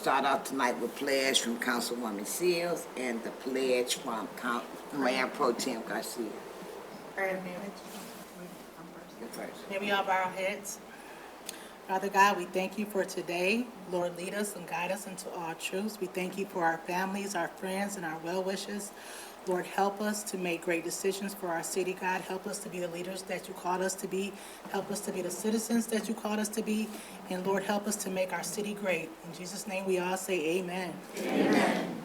start off tonight with pledge from Councilwoman Seals and the pledge from Mayor Pro Tem Garcia. May we all bow our heads. Father God, we thank you for today. Lord, lead us and guide us into all truths. We thank you for our families, our friends, and our well-wishers. Lord, help us to make great decisions for our city, God. Help us to be the leaders that you called us to be. Help us to be the citizens that you called us to be. And Lord, help us to make our city great. In Jesus' name we all say amen. Amen.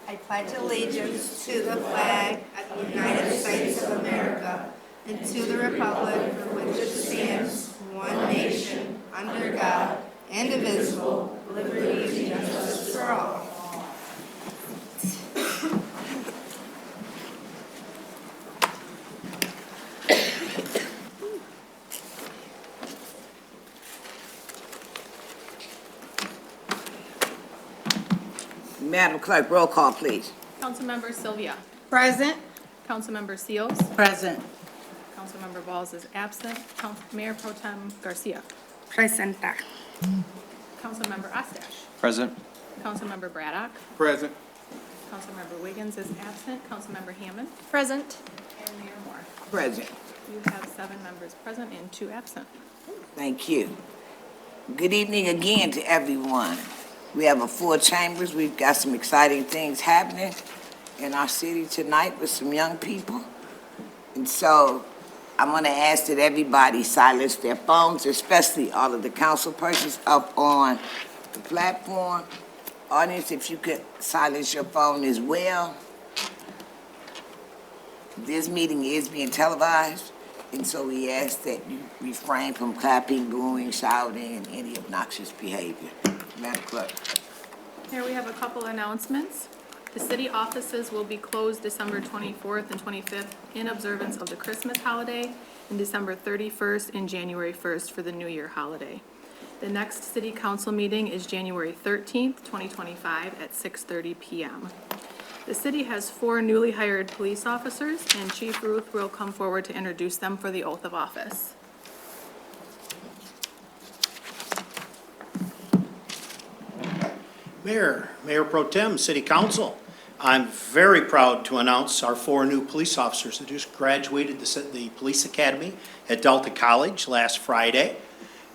I pledge allegiance to the flag of the United States of America and to the republic for which it stands, one nation, under God, indivisible, with liberty and justice for all. Madam Clerk, roll call, please. Councilmember Sylvia. Present. Councilmember Seals. Present. Councilmember Balls is absent. Mayor Pro Tem Garcia. Presenta. Councilmember Ostash. Present. Councilmember Braddock. Present. Councilmember Wiggins is absent. Councilmember Hammond. Present. And Mayor Moore. Present. You have 7 members present and 2 absent. Thank you. Good evening again to everyone. We have a full chambers. We've got some exciting things happening in our city tonight with some young people. And so I'm going to ask that everybody silence their phones, especially all of the council persons up on the platform. Audience, if you could silence your phone as well. This meeting is being televised, and so we ask that you refrain from clapping, booing, shouting, and any obnoxious behavior. Madam Clerk. Here we have a couple announcements. The city offices will be closed December 24th and 25th in observance of the Christmas holiday, and December 31st and January 1st for the New Year holiday. The next city council meeting is January 13th, 2025 at 6:30 p.m. The city has 4 newly hired police officers, and Chief Ruth will come forward to introduce them for the oath of office. Mayor Pro Tem, City Council, I'm very proud to announce our 4 new police officers that just graduated the Police Academy at Delta College last Friday,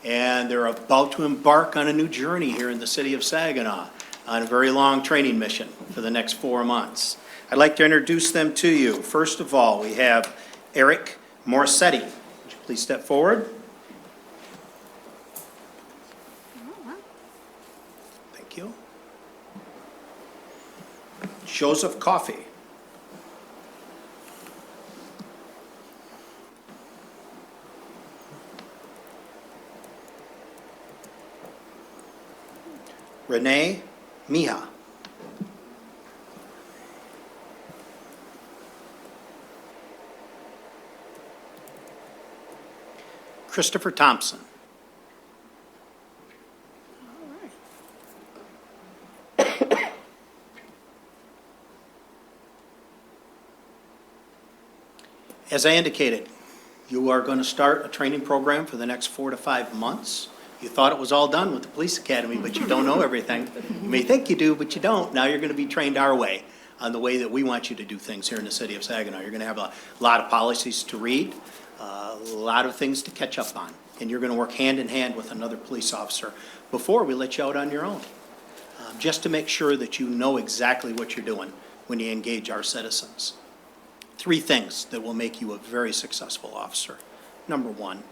and they're about to embark on a new journey here in the city of Saginaw on a very long training mission for the next 4 months. I'd like to introduce them to you. First of all, we have Eric Morissetti. Would you please step forward? Thank you. Joseph Coffey. Renee Miha. Christopher Thompson. As I indicated, you are going to start a training program for the next 4 to 5 months. You thought it was all done with the police academy, but you don't know everything. You may think you do, but you don't. Now you're going to be trained our way, on the way that we want you to do things here in the city of Saginaw. You're going to have a lot of policies to read, a lot of things to catch up on, and you're going to work hand in hand with another police officer before we let you out on your own, just to make sure that you know exactly what you're doing when you engage our citizens. 3 things that will make you a very successful officer. Number 1,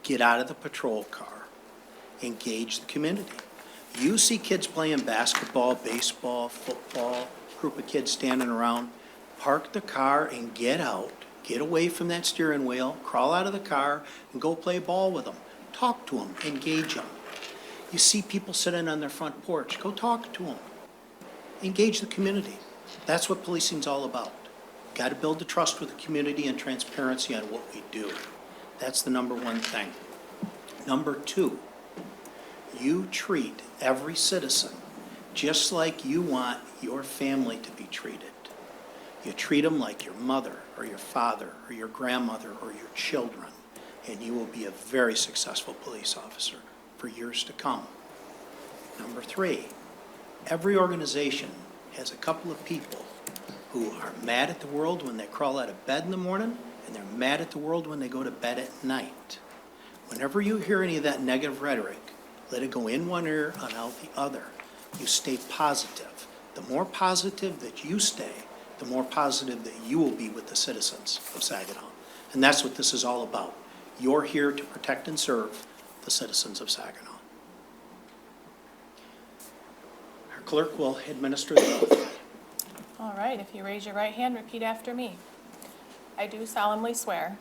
get out of the patrol car. Engage the community. You see kids playing basketball, baseball, football, group of kids standing around. Park the car and get out. Get away from that steering wheel, crawl out of the car, and go play ball with them. Talk to them, engage them. You see people sitting on their front porch, go talk to them. Engage the community. That's what policing's all about. Got to build the trust with the community and transparency on what we do. That's the number 1 thing. Number 2, you treat every citizen just like you want your family to be treated. You treat them like your mother or your father or your grandmother or your children, and you will be a very successful police officer for years to come. Number 3, Every organization has a couple of people who are mad at the world when they crawl out of bed in the morning, and they're mad at the world when they go to bed at night. Whenever you hear any of that negative rhetoric, let it go in one ear and out the other. You stay positive. The more positive that you stay, the more positive that you will be with the citizens of Saginaw. And that's what this is all about. You're here to protect and serve the citizens of Saginaw. Our clerk will administer the oath. All right, if you raise your right hand, repeat after me. I do solemnly swear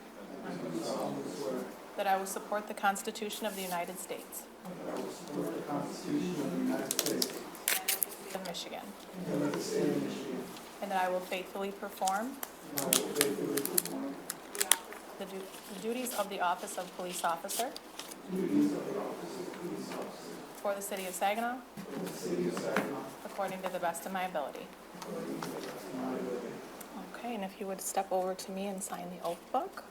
that I will support the Constitution of the United States of Michigan, and that I will faithfully perform the duties of the office of police officer for the city of Saginaw according to the best of my ability. Okay, and if you would step over to me and sign the oath book.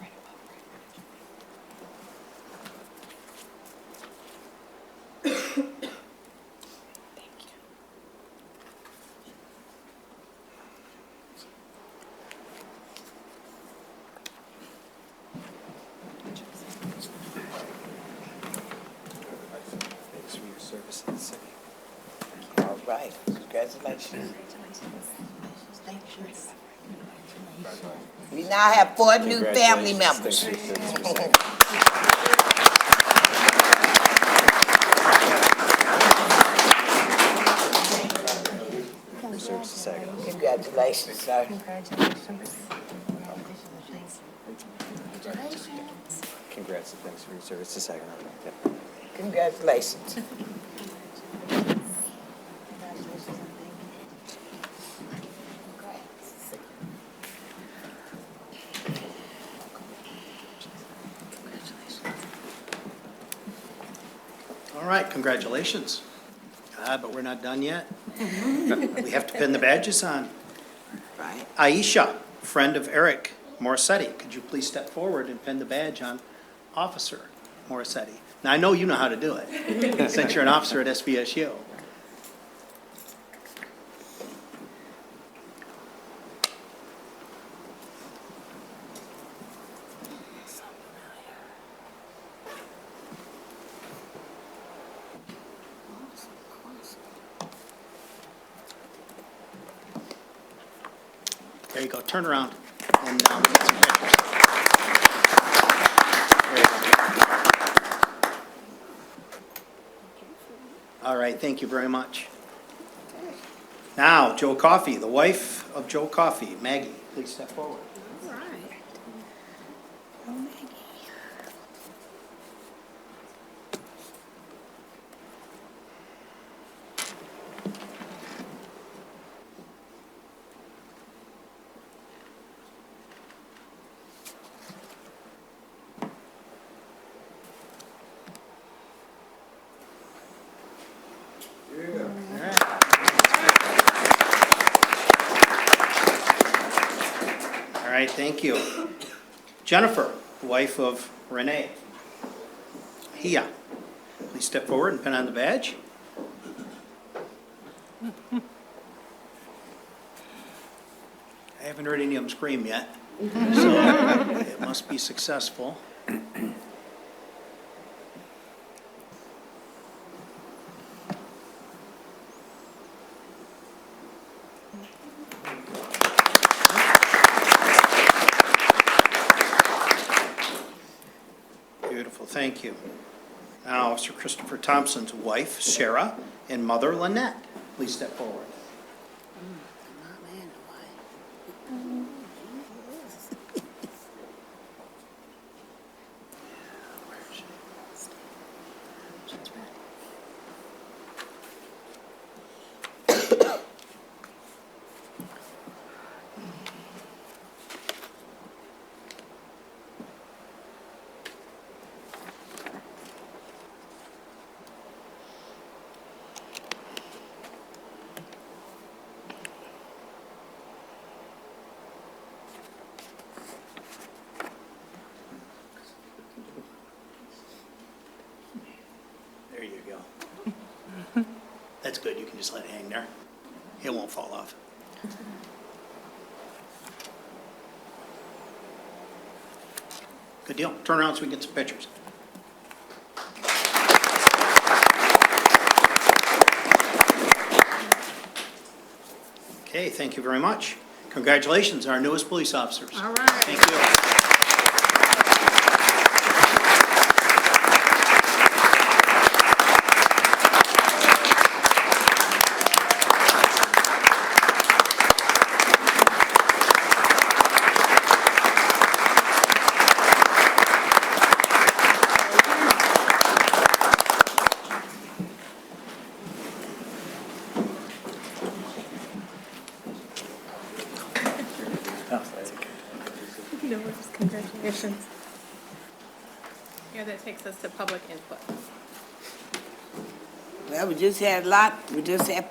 Right above, Thank you. Thanks for your service in the city. All right, congratulations. We now have 4 new family members. Thanks for your service in the city. Service to Saginaw. Congratulations, sir. Congrats and thanks for your service to Saginaw. Yep. Congratulations. All right, congratulations. But we're not done yet. We have to pin the badges on. Right. Aisha, friend of Eric Morissetti, could you please step forward and pin the badge on Officer Morissetti? Now, I know you know how to do it, since you're an officer at SBSU. There you go, turn around. And, get some pictures. There you go. All right, thank you very much. Now, Joe Coffey, the wife of Joe Coffey, Maggie, please step forward. All right. Oh, Maggie. All right, thank you. Jennifer, wife of Renee. Hia, please step forward and pin on the badge. I haven't heard any of them scream yet, so it must be successful. Beautiful, thank you. Now, Officer Christopher Thompson's wife, Sarah, and mother, Lynette, please step forward. There you go. That's good, you can just let it hang there. It won't fall off. Good deal. Turn around so we can get some pictures. Okay, thank you very much. Congratulations, our newest police officers. All right. Thank you. Congratulations. Yeah, that takes us to public input. Well, we just had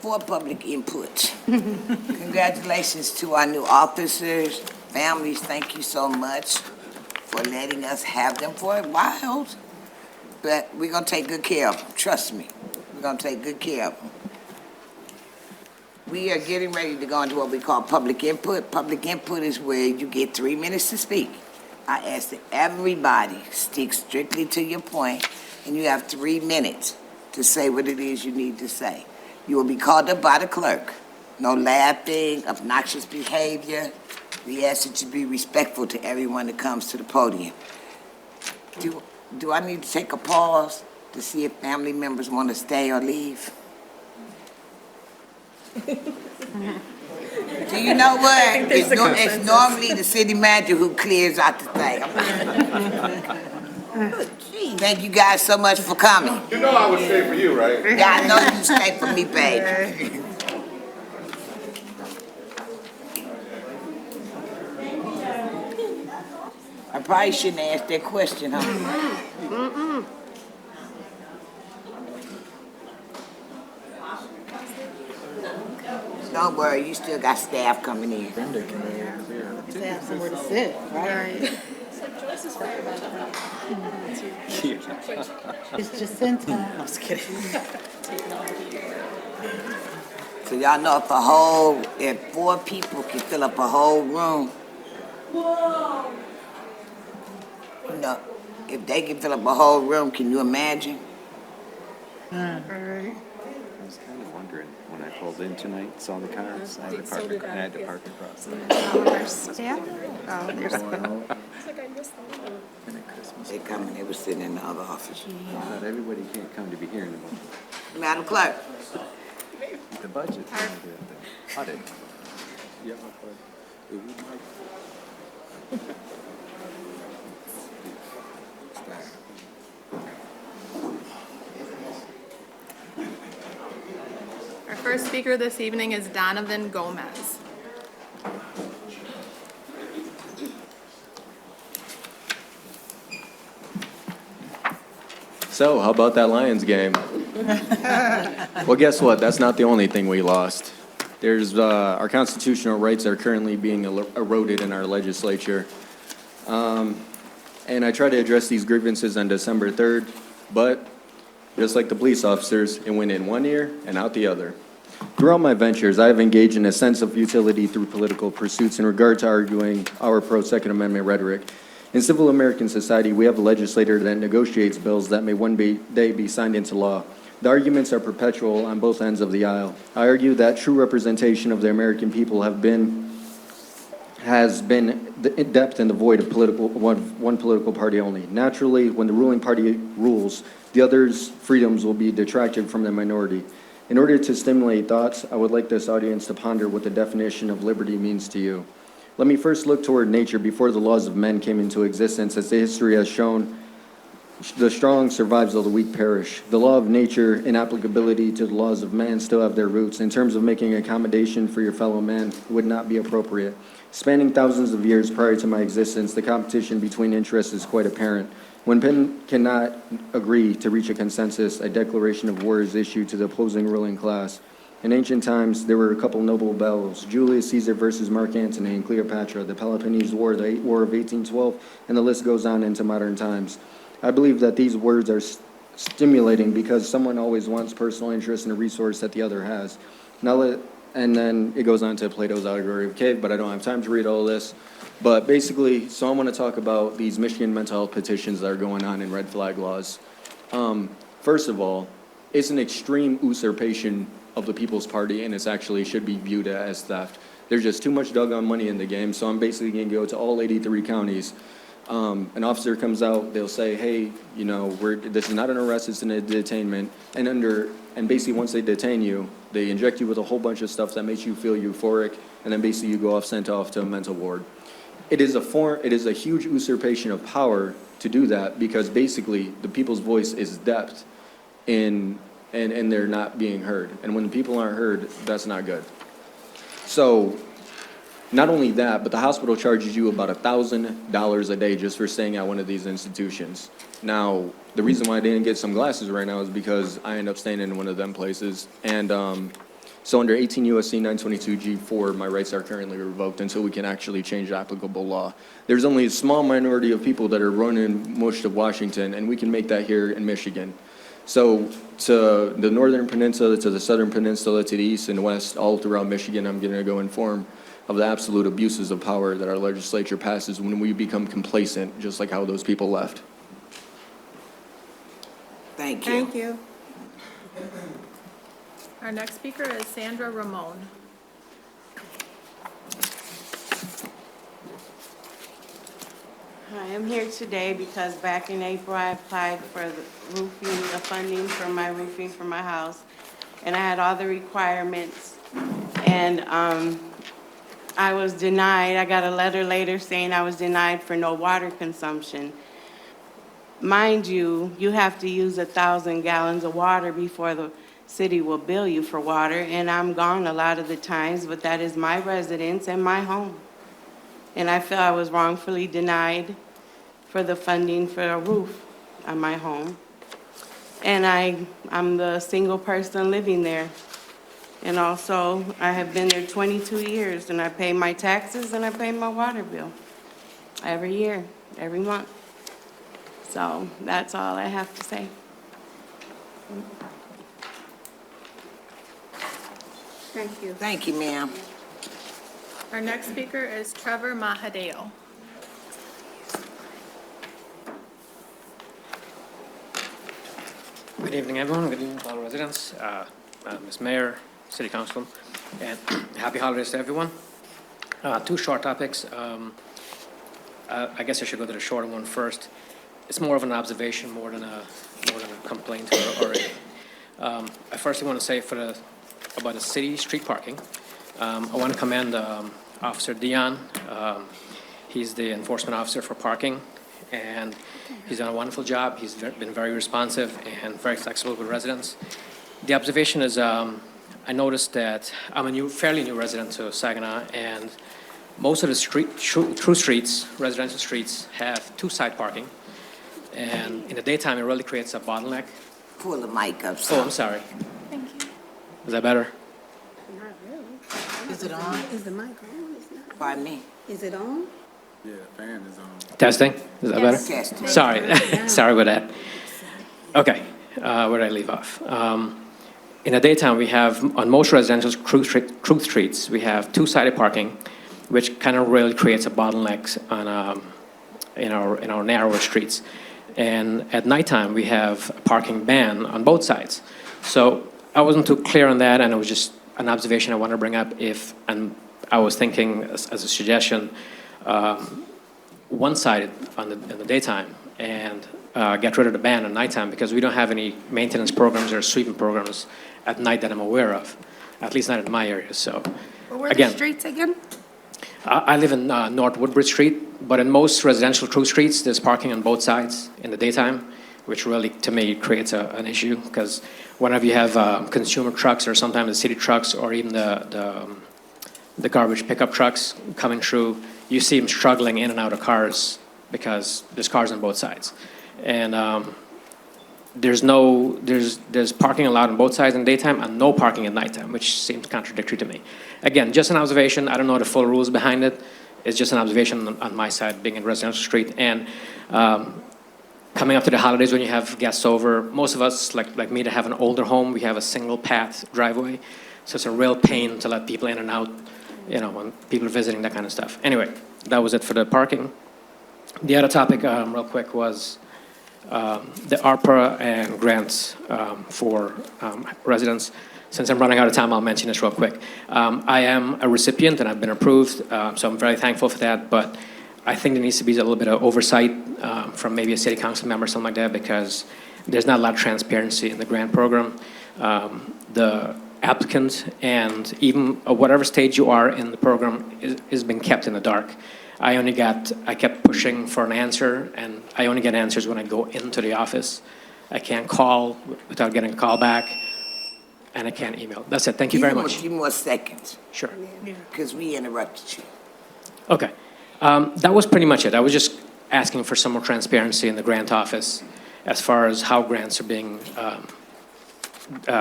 4 public inputs. Congratulations to our new officers, families, thank you so much for letting us have them for a while. But we're gonna take good care of them, trust me. We're gonna take good care of them. We are getting ready to go into what we call public input. Public input is where you get 3 minutes to speak. I ask that everybody stick strictly to your point, and you have 3 minutes to say what it is you need to say. You will be called up by the clerk. No laughing, obnoxious behavior. We ask that you be respectful to everyone that comes to the podium. Do I need to take a pause to see if family members want to stay or leave? Do you know what? It's normally the city manager who clears out the thing. Thank you guys so much for coming. You know I would stay for you, right? Yeah, I know you stay for me, baby. I probably shouldn't ask that question, huh? Don't worry, you still got staff coming in. Brenda can to have somewhere to sit, right? It's Jacinta. I was kidding. So y'all know if 4 people can fill up a whole room, you know, if they can fill up a whole room, can you imagine? I was kind of wondering when I pulled in tonight, saw the cars, I had to park across there. They coming, they were sitting in the other office. Not everybody can't come to be hearing about Madam Clerk, the budget. Audit. Yeah, Our first speaker this evening is Donovan Gomez. So, how about that Lions game? Well, guess what? That's not the only thing we lost. There's our constitutional rights are currently being eroded in our legislature. And I try to address these grievances on December 3rd, but just like the police officers, it went in one ear and out the other. Throughout my ventures, I have engaged in a sense of futility through political pursuits in regard to arguing our pro-Second Amendment rhetoric. In civil American society, we have a legislator that negotiates bills that may one day be signed into law. The arguments are perpetual on both ends of the aisle. I argue that true representation of the American people has been depth in the void of one political party only. Naturally, when the ruling party rules, the other's freedoms will be detracted from the minority. In order to stimulate thoughts, I would like this audience to ponder what the definition of liberty means to you. Let me first look toward nature before the laws of men came into existence. As the history has shown, the strong survives while the weak perish. The law of nature and applicability to the laws of man still have their roots. In terms of making accommodation for your fellow man would not be appropriate. Spanning thousands of years prior to my existence, the competition between interests is quite apparent. When men cannot agree to reach a consensus, a declaration of war is issued to the opposing ruling class. In ancient times, there were a couple noble battles, Julius Caesar versus Mark Antony and Cleopatra, the Peloponnese War, the War of 1812, and the list goes on into modern times. I believe that these words are stimulating because someone always wants personal interest in a resource that the other has. And then it goes on to Plato's allegory of cave, but I don't have time to read all this. But basically, so I want to talk about these Michigan mental health petitions that are going on in red flag laws. First of all, it's an extreme usurpation of the People's Party, and it's actually should be viewed as theft. There's just too much doggone money in the game, so I'm basically going to go to all 83 counties. An officer comes out, they'll say, hey, you know, this is not an arrest, it's a detainment. And basically once they detain you, they inject you with a whole bunch of stuff that makes you feel euphoric, and then basically you go off, sent off to a mental ward. It is a huge usurpation of power to do that, because basically the people's voice is depth and they're not being heard. And when the people aren't heard, that's not good. So not only that, but the hospital charges you about $1,000 a day just for staying at one of these institutions. Now, the reason why I didn't get some glasses right now is because I end up staying in one of them places. And so under 18 U.S.C. 922 G4, my rights are currently revoked until we can actually change the applicable law. There's only a small minority of people that are running most of Washington, and we can make that here in Michigan. So to the northern peninsula, to the southern peninsula, to the east and west, all throughout Michigan, I'm going to go inform of the absolute abuses of power that our legislature passes when we become complacent, just like how those people left. Thank you. Thank you. Our next speaker is Sandra Ramon. Hi, I'm here today because back in April, I applied for the funding for my roofing for my house, and I had all the requirements, and I was denied. I got a letter later saying I was denied for no water consumption. Mind you, you have to use 1,000 gallons of water before the city will bill you for water, and I'm gone a lot of the times, but that is my residence and my home. And I feel I was wrongfully denied for the funding for a roof on my home. And I'm the single person living there. And also, I have been there 22 years, and I pay my taxes and I pay my water bill every year, every month. So that's all I have to say. Thank you. Thank you, ma'am. Our next speaker is Trevor Mahadeo. Good evening, everyone. Good evening, fellow residents, Ms. Mayor, City Council, and happy holidays to everyone. Two short topics. I guess I should go to the shorter one first. It's more of an observation more than a complaint I firstly want to say about the city street parking. I want to commend Officer Dion. He's the enforcement officer for parking, and he's done a wonderful job. He's been very responsive and very flexible with residents. The observation is, I noticed that I'm a fairly new resident to Saginaw, and most of the true streets, residential streets, have two-side parking. And in the daytime, it really creates a bottleneck. Pull the mic up, Oh, sir. I'm sorry. Thank you. Is that better? Not really. Is it on? Is the mic on? It's not. Pardon me? Is it on? Yeah, fan is on. Testing? Is that better? Testing. Sorry, sorry about that. Okay, where did I leave off? In the daytime, we have, on most residential cruise streets, we have two-sided parking, which kind of really creates a bottleneck on, in our narrower streets. And at nighttime, we have a parking ban on both sides. So I wasn't too clear on that, and it was just an observation I want to bring up and I was thinking as a suggestion, one-sided in the daytime and get rid of the ban at nighttime, because we don't have any maintenance programs or sweeping programs at night that I'm aware of, at least not in my area. So, Where are the again, streets again? I live in North Woodbridge Street, but in most residential cruise streets, there's parking on both sides in the daytime, which really, to me, creates an issue, because whenever you have consumer trucks or sometimes the city trucks or even the garbage pickup trucks coming through, you see them struggling in and out of cars because there's cars on both sides. And there's parking allowed on both sides in the daytime and no parking at nighttime, which seems contradictory to me. Again, just an observation. I don't know the full rules behind it. It's just an observation on my side, being in residential street. And coming up to the holidays when you have guests over, most of us, like me, that have an older home, we have a single path driveway. So it's a real pain to let people in and out, when people are visiting, that kind of stuff. Anyway, that was it for the parking. The other topic, real quick, was the ARPA and grants for residents. Since I'm running out of time, I'll mention this real quick. I am a recipient and I've been approved, so I'm very thankful for that, but I think there needs to be a little bit of oversight from maybe a city council member or something like that, because there's not a lot of transparency in the grant program. The applicant and even whatever stage you are in the program is being kept in the dark. I kept pushing for an answer, and I only get answers when I go into the office. I can't call without getting a call back, and I can't email. That's it. Thank you very much. A few more seconds, Sure. because we interrupted you. Okay. That was pretty much it. I was just asking for some more transparency in the grant office as far as how grants are being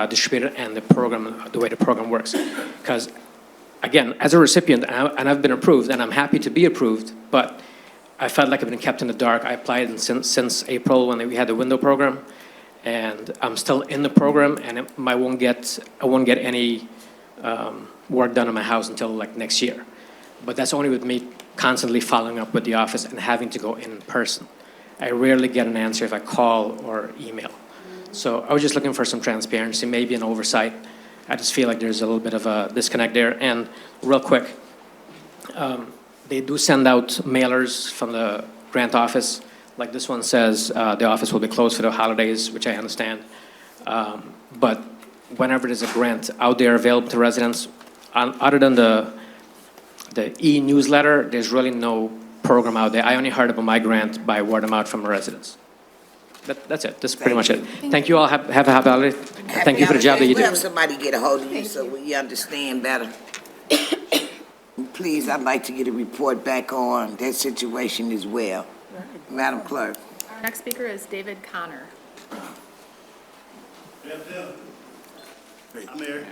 distributed and the way the program works. Because, again, as a recipient, and I've been approved, and I'm happy to be approved, but I felt like I've been kept in the dark. I applied since April when we had the window program, and I'm still in the program, and I won't get any work done on my house until like next year. But that's only with me constantly following up with the office and having to go in person. I rarely get an answer if I call or email. So I was just looking for some transparency, maybe an oversight. I just feel like there's a little bit of a disconnect there. And real quick, they do send out mailers from the grant office. Like this one says, the office will be closed for the holidays, which I understand. But whenever there's a grant out there available to residents, other than the e-newsletter, there's really no program out there. I only heard about my grant by word of mouth from residents. That's it. That's pretty much it. Thank you all. Have a happy holiday. Thank you for the job that you We'll do. have somebody get a hold of you so we understand better. Please, I'd like to get a report back on that situation as well. Madam Clerk. Our next speaker is David Connor. I'm Mayor.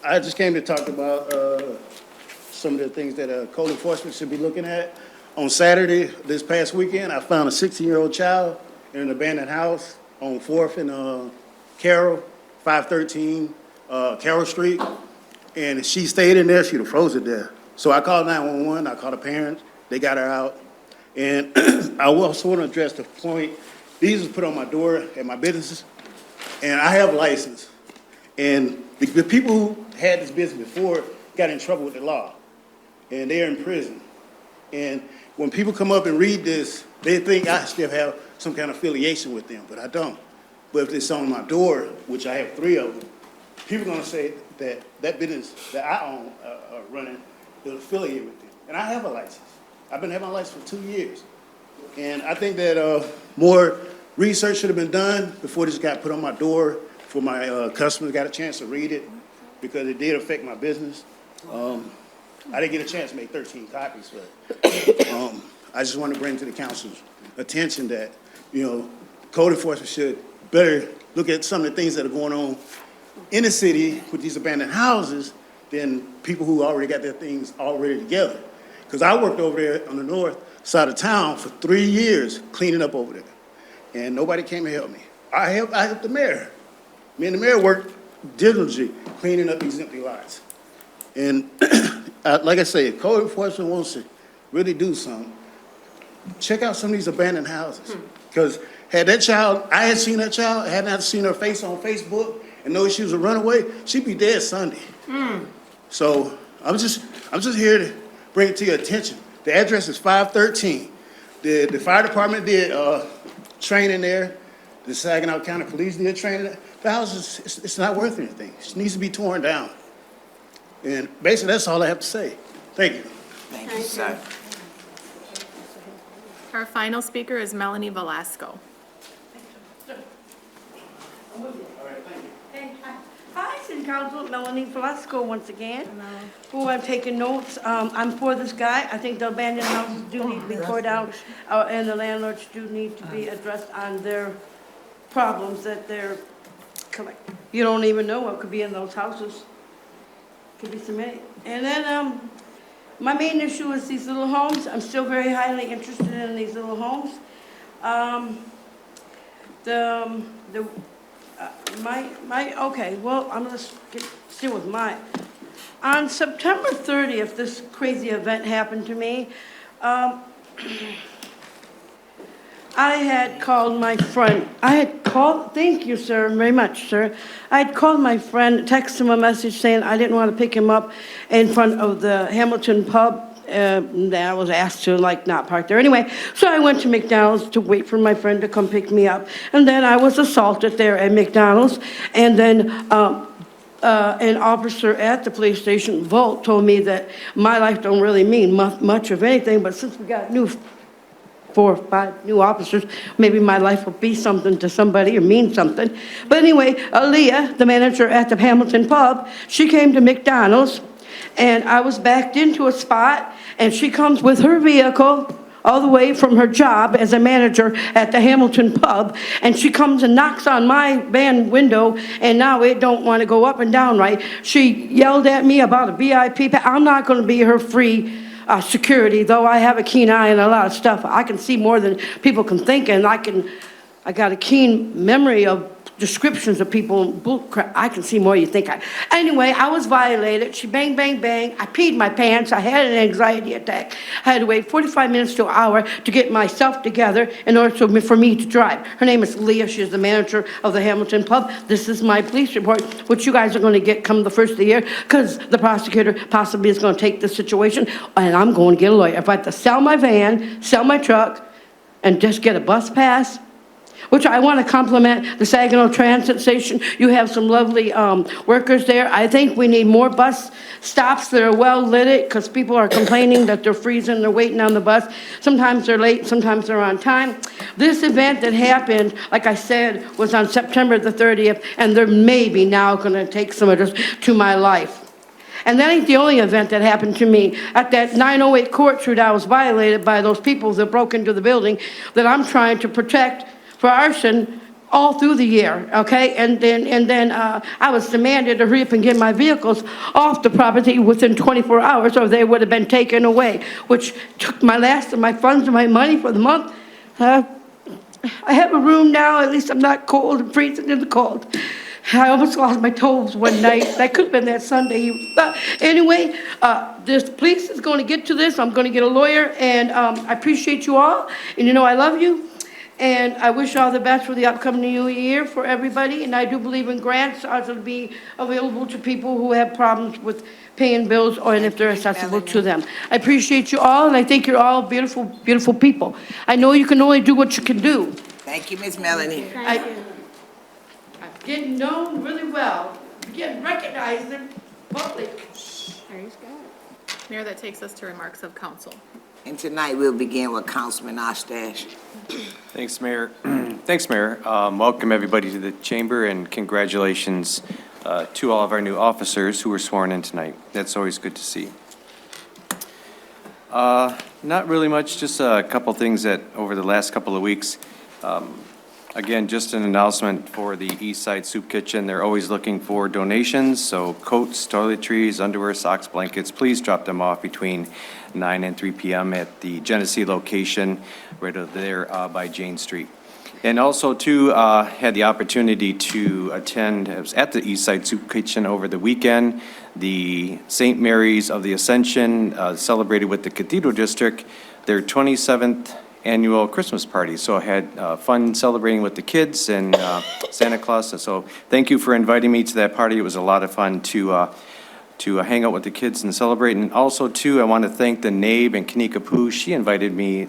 I just came to talk about some of the things that code enforcement should be looking at. On Saturday, this past weekend, I found a 16-year-old child in an abandoned house on 4th and Carroll, 513 Carroll Street, and she stayed in there. She'd have frozen there. So I called 911. I called the parents. They got her out. And I also want to address the point, these was put on my door at my businesses, and I have a license. And the people who had this business before got in trouble with the law, and they're in prison. And when people come up and read this, they think I still have some kind of affiliation with them, but I don't. But if it's on my door, which I have 3 of them, people are going to say that that business that I own running is affiliated with them. And I have a license. I've been having my license for 2 years. And I think that more research should have been done before this got put on my door, before my customers got a chance to read it, because it did affect my business. I didn't get a chance to make 13 copies, but I just want to bring to the council's attention that, code enforcement should better look at some of the things that are going on in the city with these abandoned houses than people who already got their things already together. Because I worked over there on the north side of town for 3 years cleaning up over there, and nobody came to help me. I helped the mayor. Me and the mayor worked diligently cleaning up these empty lots. And like I say, if code enforcement wants to really do something, check out some of these abandoned houses. Because had that child, I had seen that child, I hadn't seen her face on Facebook and know she was a runaway, she'd be dead Sunday. So I'm just here to bring it to your attention. The address is 513. The fire department did training there. The Saginaw County Police did training. The house it's not worth anything. It needs to be torn down. And basically, that's all I have to say. Thank you. Thank you, sir. Our final speaker is Melanie Velasco. Hi, City Council, Melanie Velasco once again. Who I'm taking notes. I'm for this guy. I think the abandoned houses do need to be tore down, and the landlords do need to be addressed on their problems that they're collecting. You don't even know what could be in those houses. Could be so many. And then my main issue is these little homes. I'm still very highly interested in these little homes. Okay, well, I'm gonna still with mine. On September 30th, this crazy event happened to me. I had called my friend. Thank you, sir, very much, sir. I had called my friend, texted him a message saying I didn't want to pick him up in front of the Hamilton pub. That I was asked to, like, not park there. Anyway, so I went to McDonald's to wait for my friend to come pick me up. And then I was assaulted there at McDonald's. And then an officer at the police station, Volt, told me that my life don't really mean much of anything, but since we got 4 or 5 new officers, maybe my life will be something to somebody or mean something. But anyway, Aaliyah, the manager at the Hamilton pub, she came to McDonald's, and I was backed into a spot, and she comes with her vehicle all the way from her job as a manager at the Hamilton pub, and she comes and knocks on my van window, and now it don't want to go up and down right. She yelled at me about a VIP. I'm not going to be her free security, though I have a keen eye and a lot of stuff. I can see more than people can think, and I got a keen memory of descriptions of people. I can see more than you think. Anyway, I was violated. She bang, bang, bang. I peed my pants. I had an anxiety attack. I had to wait 45 minutes to an hour to get myself together in order for me to drive. Her name is Leah. She's the manager of the Hamilton pub. This is my police report, which you guys are going to get come the first of the year, because the prosecutor possibly is going to take this situation, and I'm going to get a lawyer. If I have to sell my van, sell my truck, and just get a bus pass, which I want to compliment the Saginaw Transit Station. You have some lovely workers there. I think we need more bus stops that are well lit, because people are complaining that they're freezing, they're waiting on the bus. Sometimes they're late, sometimes they're on time. This event that happened, like I said, was on September the 30th, and they're maybe now going to take some of this to my life. And that ain't the only event that happened to me. At that 908 Court Street, I was violated by those people that broke into the building that I'm trying to protect for arson all through the year, okay? And then I was demanded to hurry up and get my vehicles off the property within 24 hours, or they would have been taken away, which took my last of my funds and my money for the month. I have a room now. At least I'm not cold and freezing in the cold. I almost lost my toes one night. That could have been that Sunday. But anyway, this police is going to get to this. I'm going to get a lawyer, and I appreciate you all, and you know I love you. And I wish all the best for the upcoming new year for everybody. And I do believe in grants to be available to people who have problems with paying bills, or and if they're accessible to them. I appreciate you all, and I think you're all beautiful, beautiful people. I know you can only do what you can do. Thank you, Miss Melanie. I'm getting known really well, getting recognized in public. Mayor, that takes us to remarks of council. And tonight we'll begin with Councilman Ostash. Thanks, Mayor. Thanks, Mayor. Welcome, everybody, to the chamber, and congratulations to all of our new officers who were sworn in tonight. That's always good to see. Not really much, just a couple things that over the last couple of weeks. Again, just an announcement for the East Side Soup Kitchen. They're always looking for donations, so coats, toiletries, underwear, socks, blankets, please drop them off between 9 and 3 p.m. at the Genesee location right over there by Jane Street. And also, too, had the opportunity to attend, I was at the East Side Soup Kitchen over the weekend, the St. Mary's of the Ascension celebrated with the Cathedral District their 27th annual Christmas party. So I had fun celebrating with the kids and Santa Claus. And so thank you for inviting me to that party. It was a lot of fun to hang out with the kids and celebrate. And also, too, I want to thank the NABE and Kanika Poo. She invited me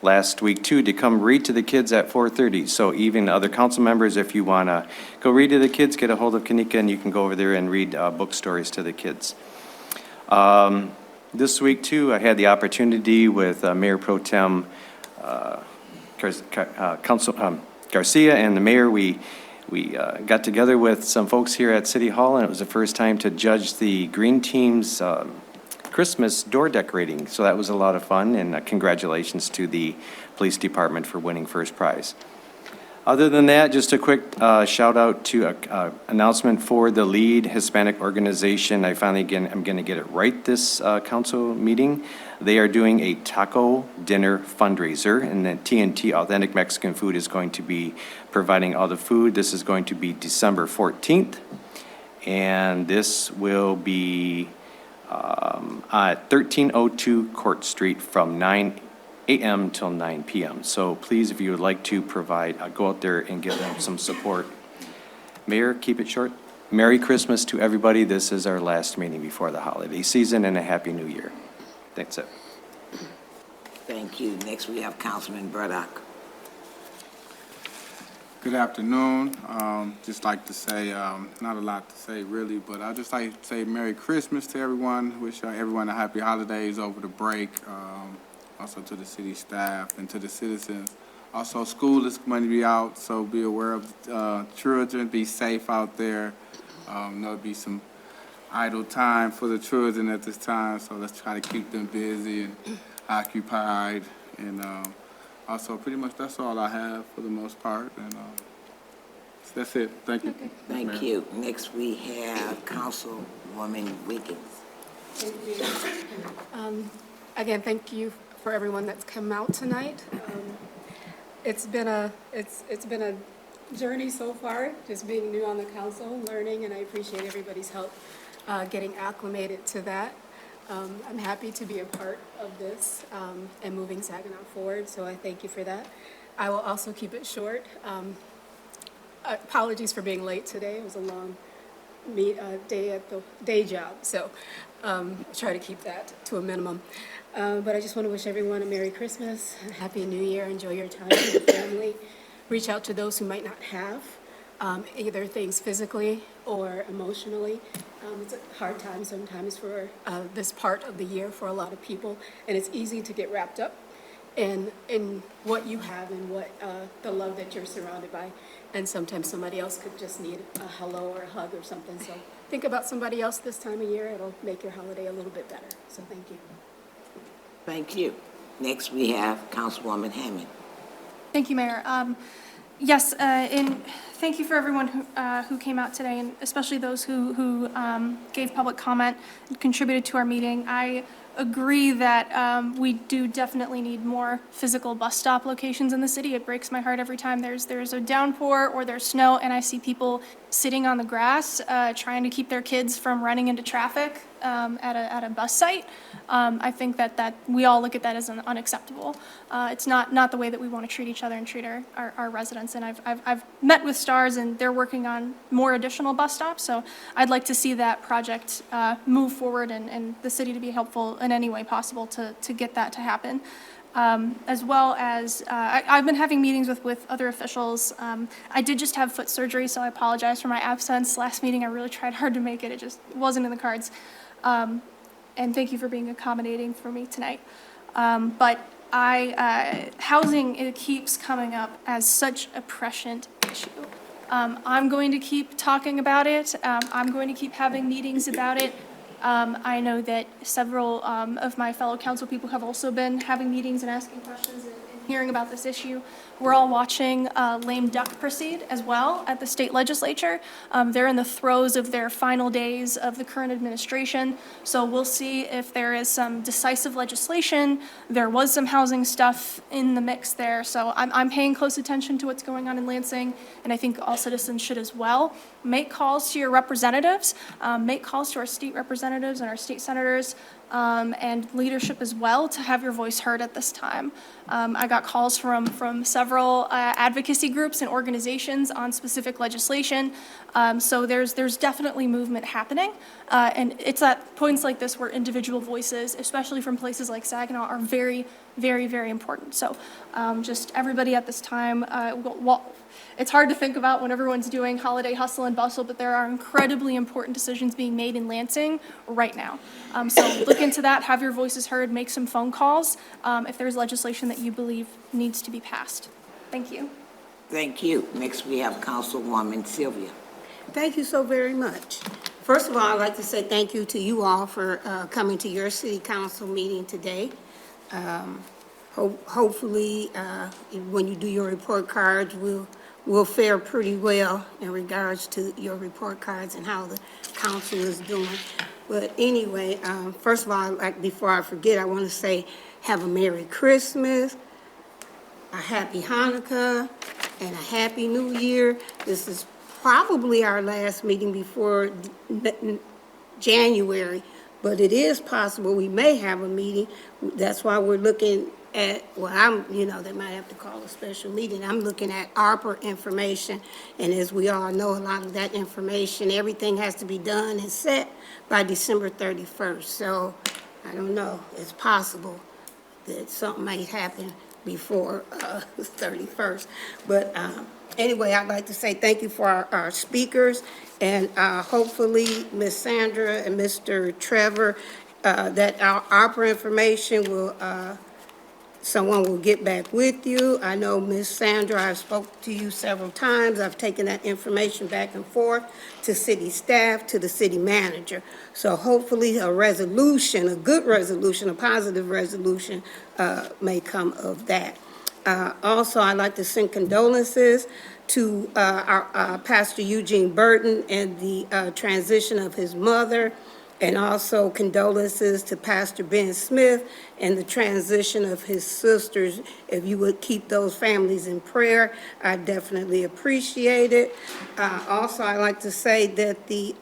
last week, too, to come read to the kids at 4:30. So even other council members, if you want to go read to the kids, get a hold of Kanika, and you can go over there and read book stories to the kids. This week, too, I had the opportunity with Mayor Pro Tem Garcia and the mayor. We got together with some folks here at City Hall, and it was the first time to judge the Green Team's Christmas door decorating. So that was a lot of fun, and congratulations to the police department for winning first prize. Other than that, just a quick shout out to announcement for the LEAD Hispanic organization. I finally, again, I'm going to get it right this council meeting. They are doing a taco dinner fundraiser, and then TNT Authentic Mexican Food is going to be providing all the food. This is going to be December 14th, and this will be at 1302 Court Street from 9 a.m. till 9 p.m. So please, if you would like to provide, go out there and give them some support. Mayor, keep it short. Merry Christmas to everybody. This is our last meeting before the holiday season, and a Happy New Year. That's it. Thank you. Next, we have Councilman Burdock. Good afternoon. Just like to say, not a lot to say really, but I'd just like to say Merry Christmas to everyone. Wish everyone a happy holidays over the break. Also to the city staff and to the citizens. Also, school is going to be out, so be aware of children. Be safe out there. There'll be some idle time for the children at this time, so let's try to keep them busy and occupied. And also, pretty much that's all I have for the most part. And that's it. Thank you. Thank you. Next, we have Councilwoman Wiggins. Thank you. Again, thank you for everyone that's come out tonight. It's been a journey so far, just being new on the council, learning, and I appreciate everybody's help getting acclimated to that. I'm happy to be a part of this and moving Saginaw forward, so I thank you for that. I will also keep it short. Apologies for being late today. It was a long day at the day job, so I'll try to keep that to a minimum. But I just want to wish everyone a Merry Christmas, a Happy New Year, enjoy your time with your family. Reach out to those who might not have either things physically or emotionally. It's a hard time sometimes for this part of the year for a lot of people, and it's easy to get wrapped up in what you have and what the love that you're surrounded by. And sometimes somebody else could just need a hello or a hug or something. So think about somebody else this time of year. It'll make your holiday a little bit better. So thank you. Thank you. Next, we have Councilwoman Hammond. Thank you, Mayor. Yes, and thank you for everyone who came out today, and especially those who gave public comment and contributed to our meeting. I agree that we do definitely need more physical bus stop locations in the city. It breaks my heart every time there's a downpour or there's snow and I see people sitting on the grass trying to keep their kids from running into traffic at a bus site. I think that we all look at that as unacceptable. It's not the way that we want to treat each other and treat our residents. And I've met with STARS and they're working on more additional bus stops. So I'd like to see that project move forward and the city to be helpful in any way possible to get that to happen. As well as I've been having meetings with other officials. I did just have foot surgery, so I apologize for my absence. Last meeting, I really tried hard to make it. It just wasn't in the cards. And thank you for being accommodating for me tonight. But housing, it keeps coming up as such a prescient issue. I'm going to keep talking about it. I'm going to keep having meetings about it. I know that several of my fellow council people have also been having meetings and asking questions and hearing about this issue. We're all watching lame duck proceed as well at the state legislature. They're in the throes of their final days of the current administration. So we'll see if there is some decisive legislation. There was some housing stuff in the mix there. So I'm paying close attention to what's going on in Lansing, and I think all citizens should as well. Make calls to your representatives, make calls to our state representatives and our state senators, and leadership as well to have your voice heard at this time. I got calls from several advocacy groups and organizations on specific legislation. So there's definitely movement happening. And it's at points like this where individual voices, especially from places like Saginaw, are very, very, very important. So just everybody at this time, it's hard to think about when everyone's doing holiday hustle and bustle, but there are incredibly important decisions being made in Lansing right now. So look into that, have your voices heard, make some phone calls if there's legislation that you believe needs to be passed. Thank you. Thank you. Next, we have Councilwoman Sylvia. Thank you so very much. First of all, I'd like to say thank you to you all for coming to your city council meeting today. Hopefully, when you do your report cards, we'll will fare pretty well in regards to your report cards and how the council is doing. But anyway, first of all, like, before I forget, I want to say have a Merry Christmas, a Happy Hanukkah, and a Happy New Year. This is probably our last meeting before January, but it is possible we may have a meeting. That's why we're looking at, well, they might have to call a special meeting. I'm looking at ARPA information, and as we all know, a lot of that information, everything has to be done and set by December 31st. So, I don't know, it's possible that something might happen before the 31st. But anyway, I'd like to say thank you for our speakers, and hopefully Ms. Sandra and Mr. Trevor, that our ARPA information will, someone will get back with you. I know Ms. Sandra, I've spoken to you several times. I've taken that information back and forth to city staff, to the city manager. So hopefully a resolution, a good resolution, a positive resolution may come of that. Also, I'd like to send condolences to our Pastor Eugene Burton and the transition of his mother, and also condolences to Pastor Ben Smith and the transition of his sisters. If you would keep those families in prayer, I definitely appreciate it. Also, I'd like to say that the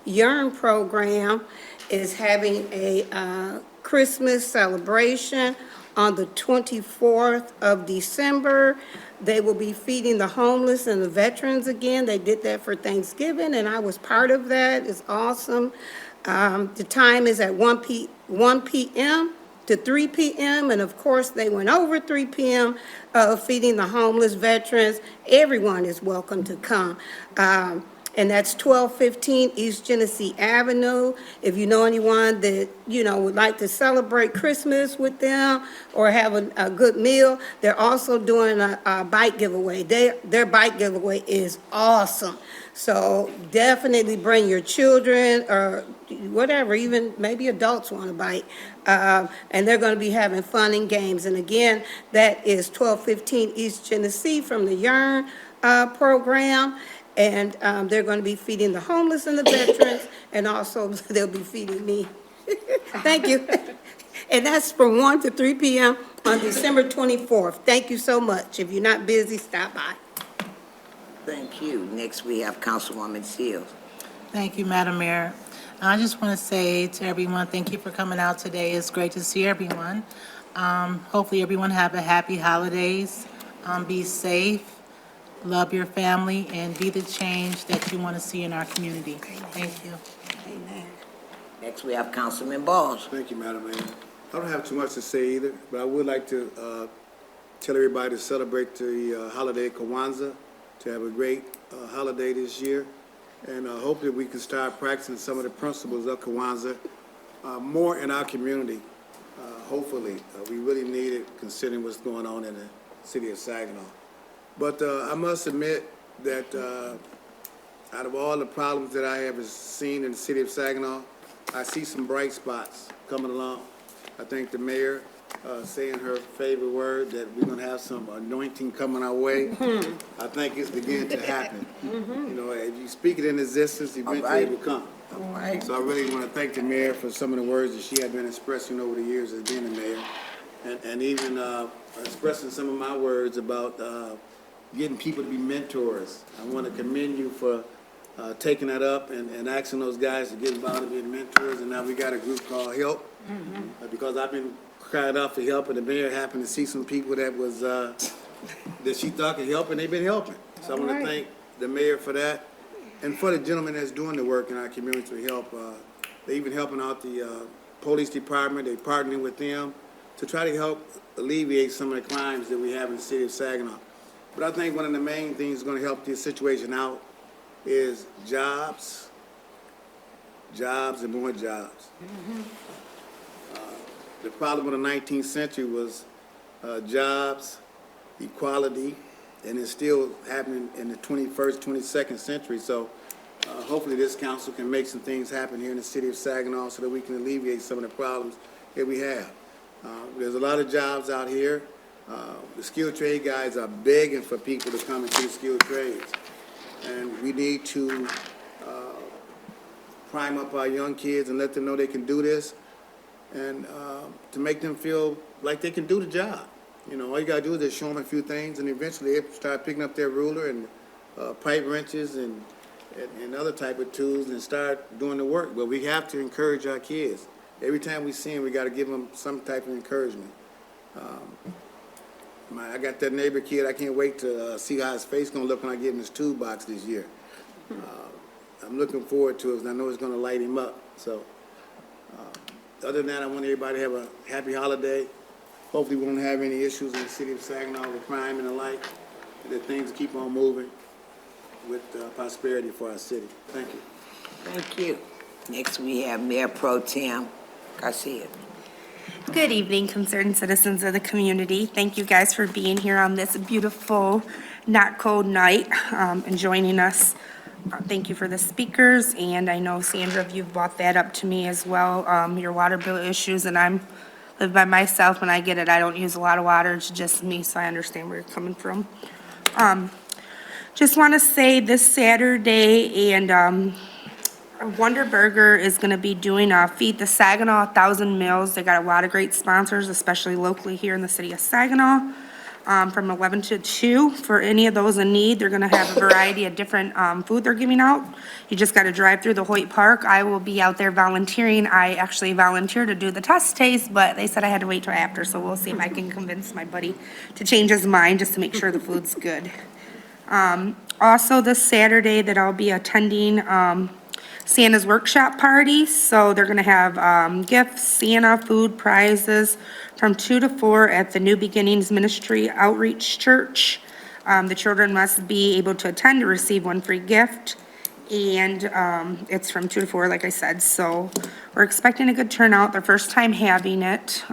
Yearn program is having a Christmas celebration on the 24th of December. They will be feeding the homeless and the veterans again. They did that for Thanksgiving, and I was part of that. It's awesome. The time is at 1 p.m. to 3 p.m., and of course, they went over 3 p.m. Feeding the homeless veterans. Everyone is welcome to come. And that's 1215 East Genesee Avenue. If you know anyone that, would like to celebrate Christmas with them or have a good meal, they're also doing a bike giveaway. Their bike giveaway is awesome. So definitely bring your children or whatever, even maybe adults want a bike. And they're going to be having fun and games. And again, that is 1215 East Genesee from the Yearn program. And they're going to be feeding the homeless and the veterans, and also they'll be feeding me. Thank you. And that's from 1 to 3 p.m. on December 24th. Thank you so much. If you're not busy, stop by. Thank you. Next, we have Councilwoman Shields. Thank you, Madam Mayor. I just want to say to everyone, thank you for coming out today. It's great to see everyone. Hopefully everyone have a happy holidays. Be safe. Love your family, and be the change that you want to see in our community. Thank you. Amen. Next, we have Councilman Bowles. Thank you, Madam Mayor. I don't have too much to say either, but I would like to tell everybody to celebrate the holiday Kwanzaa, to have a great holiday this year, and hopefully we can start practicing some of the principles of Kwanzaa more in our community. Hopefully, we really need it considering what's going on in the city of Saginaw. But I must admit that out of all the problems that I have seen in the city of Saginaw, I see some bright spots coming along. I think the mayor saying her favorite word, that we're going to have some anointing coming our way. I think it's beginning to happen. If you speak it in existence, eventually it will come. All right. So I really want to thank the mayor for some of the words that she had been expressing over the years as being the mayor, and even expressing some of my words about getting people to be mentors. I want to commend you for taking that up and asking those guys to get involved in being mentors. And now we got a group called Help, because I've been crying out for help, and the mayor happened to see some people that was that she thought could help, and they've been helping. So I want to thank the mayor for that, and for the gentleman that's doing the work in our community to help. They're even helping out the police department. They're partnering with them to try to help alleviate some of the crimes that we have in the city of Saginaw. But I think one of the main things that's going to help this situation out is jobs, and more jobs. The problem of the 19th century was jobs, equality, and it's still happening in the 21st, 22nd century. So hopefully this council can make some things happen here in the city of Saginaw so that we can alleviate some of the problems that we have. There's a lot of jobs out here. The skilled trade guys are begging for people to come into the skilled trades. And we need to prime up our young kids and let them know they can do this, and to make them feel like they can do the job. You know, all you gotta do is just show them a few things, and eventually they start picking up their ruler and pipe wrenches and other type of tools and start doing the work. But we have to encourage our kids. Every time we see them, we gotta give them some type of encouragement. I got that neighbor kid, I can't wait to see how his face gonna look when I give him his toolbox this year. I'm looking forward to it, and I know it's gonna light him up. So, other than that, I want everybody to have a happy holiday. Hopefully we won't have any issues in the city of Saginaw with crime and the like, and that things keep on moving with prosperity for our city. Thank you. Thank you. Next, we have Mayor Pro Tem Garcia. Good evening, concerned citizens of the community. Thank you guys for being here on this beautiful, not cold night and joining us. Thank you for the speakers, and I know, Sandra, you've brought that up to me as well, your water bill issues, and I live by myself. When I get it, I don't use a lot of water. It's just me, so I understand where you're coming from. Just want to say this Saturday, and Wonder Burger is going to be doing Feed the Saginaw 1,000 Meals. They got a lot of great sponsors, especially locally here in the city of Saginaw, from 11 to 2. For any of those in need, they're going to have a variety of different food they're giving out. You just got to drive through the Hoyt Park. I will be out there volunteering. I actually volunteered to do the test taste, but they said I had to wait till after, so we'll see if I can convince my buddy to change his mind just to make sure the food's good. Also, this Saturday that I'll be attending Santa's workshop party, so they're gonna have gifts, Santa, food, prizes from 2 to 4 at the New Beginnings Ministry Outreach Church. The children must be able to attend to receive one free gift, and it's from 2 to 4, like I said, so we're expecting a good turnout, their first time having it.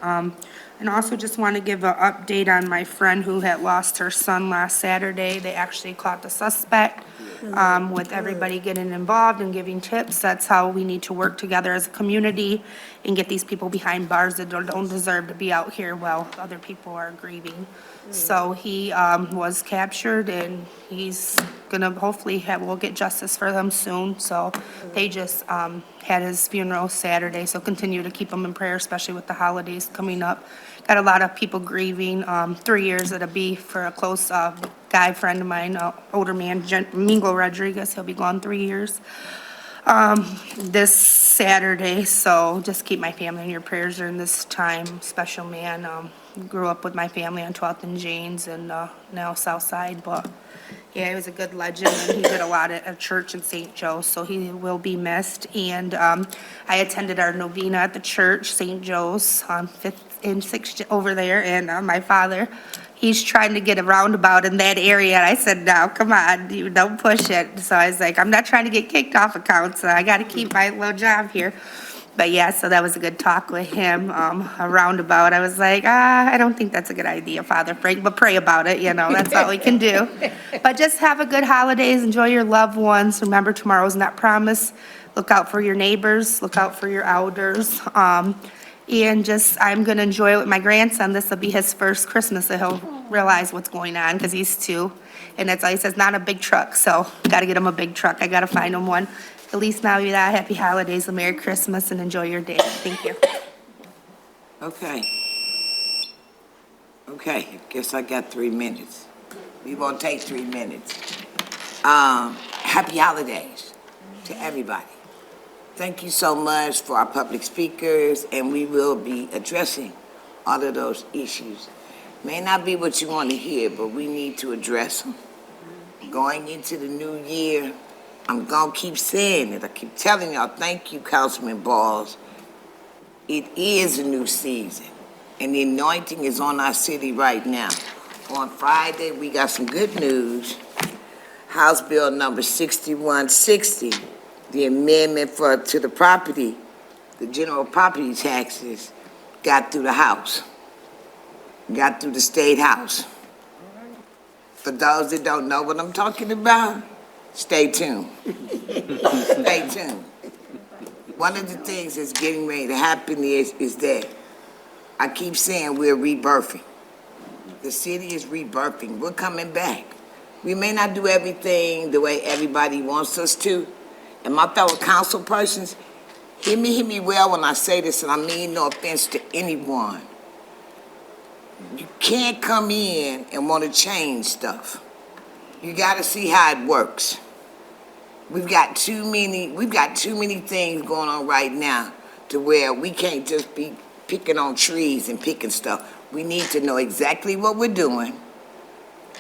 And also just want to give an update on my friend who had lost her son last Saturday. They actually caught the suspect with everybody getting involved and giving tips. That's how we need to work together as a community and get these people behind bars that don't deserve to be out here while other people are grieving. So he was captured, and he's gonna hopefully we'll get justice for them soon. So they just had his funeral Saturday, so continue to keep him in prayer, especially with the holidays coming up. Got a lot of people grieving. 3 years it'll be for a close guy friend of mine, older man, Mingo Rodriguez. He'll be gone 3 years this Saturday. So just keep my family in your prayers during this time. Special man. Grew up with my family on 12th and Janes, and now South Side, but yeah, he was a good legend, and he did a lot at a church in St. Joe, so he will be missed. And I attended our novena at the church, St. Joe's, on 5th and 6th over there, and my father, he's trying to get a roundabout in that area, and I said, no, come on, you don't push it. So I was like, I'm not trying to get kicked off of council, I gotta keep my little job here. But yeah, so that was a good talk with him, a roundabout. I was like, I don't think that's a good idea, Father Frank, but pray about it, that's all we can do. But just have a good holidays, enjoy your loved ones. Remember, tomorrow's not promised. Look out for your neighbors, look out for your elders. And just, I'm gonna enjoy it with my grandson. This will be his first Christmas, so he'll realize what's going on, because he's 2. And that's all he says, not a big truck, so gotta get him a big truck. I gotta find him one. At least now you got happy holidays, a Merry Christmas, and enjoy your day. Thank you. Okay. Okay, guess I got 3 minutes. We won't take 3 minutes. Happy holidays to everybody. Thank you so much for our public speakers, and we will be addressing all of those issues. May not be what you want to hear, but we need to address them. Going into the new year, I'm going to keep saying it. I keep telling y'all, thank you, Councilman Balls. It is a new season, and the anointing is on our city right now. On Friday, we got some good news. House Bill number 6160, the amendment to the property, the general property taxes, got through the House, got through the State House. For those that don't know what I'm talking about, stay tuned. Stay tuned. One of the things that's getting ready to happen is that I keep saying we're rebirthing. The city is rebirthing. We're coming back. We may not do everything the way everybody wants us to. And my fellow council persons, hear me well when I say this, and I mean no offense to anyone. You can't come in and want to change stuff. You got to see how it works. We've got too many things going on right now to where we can't just be picking on trees and picking stuff. We need to know exactly what we're doing.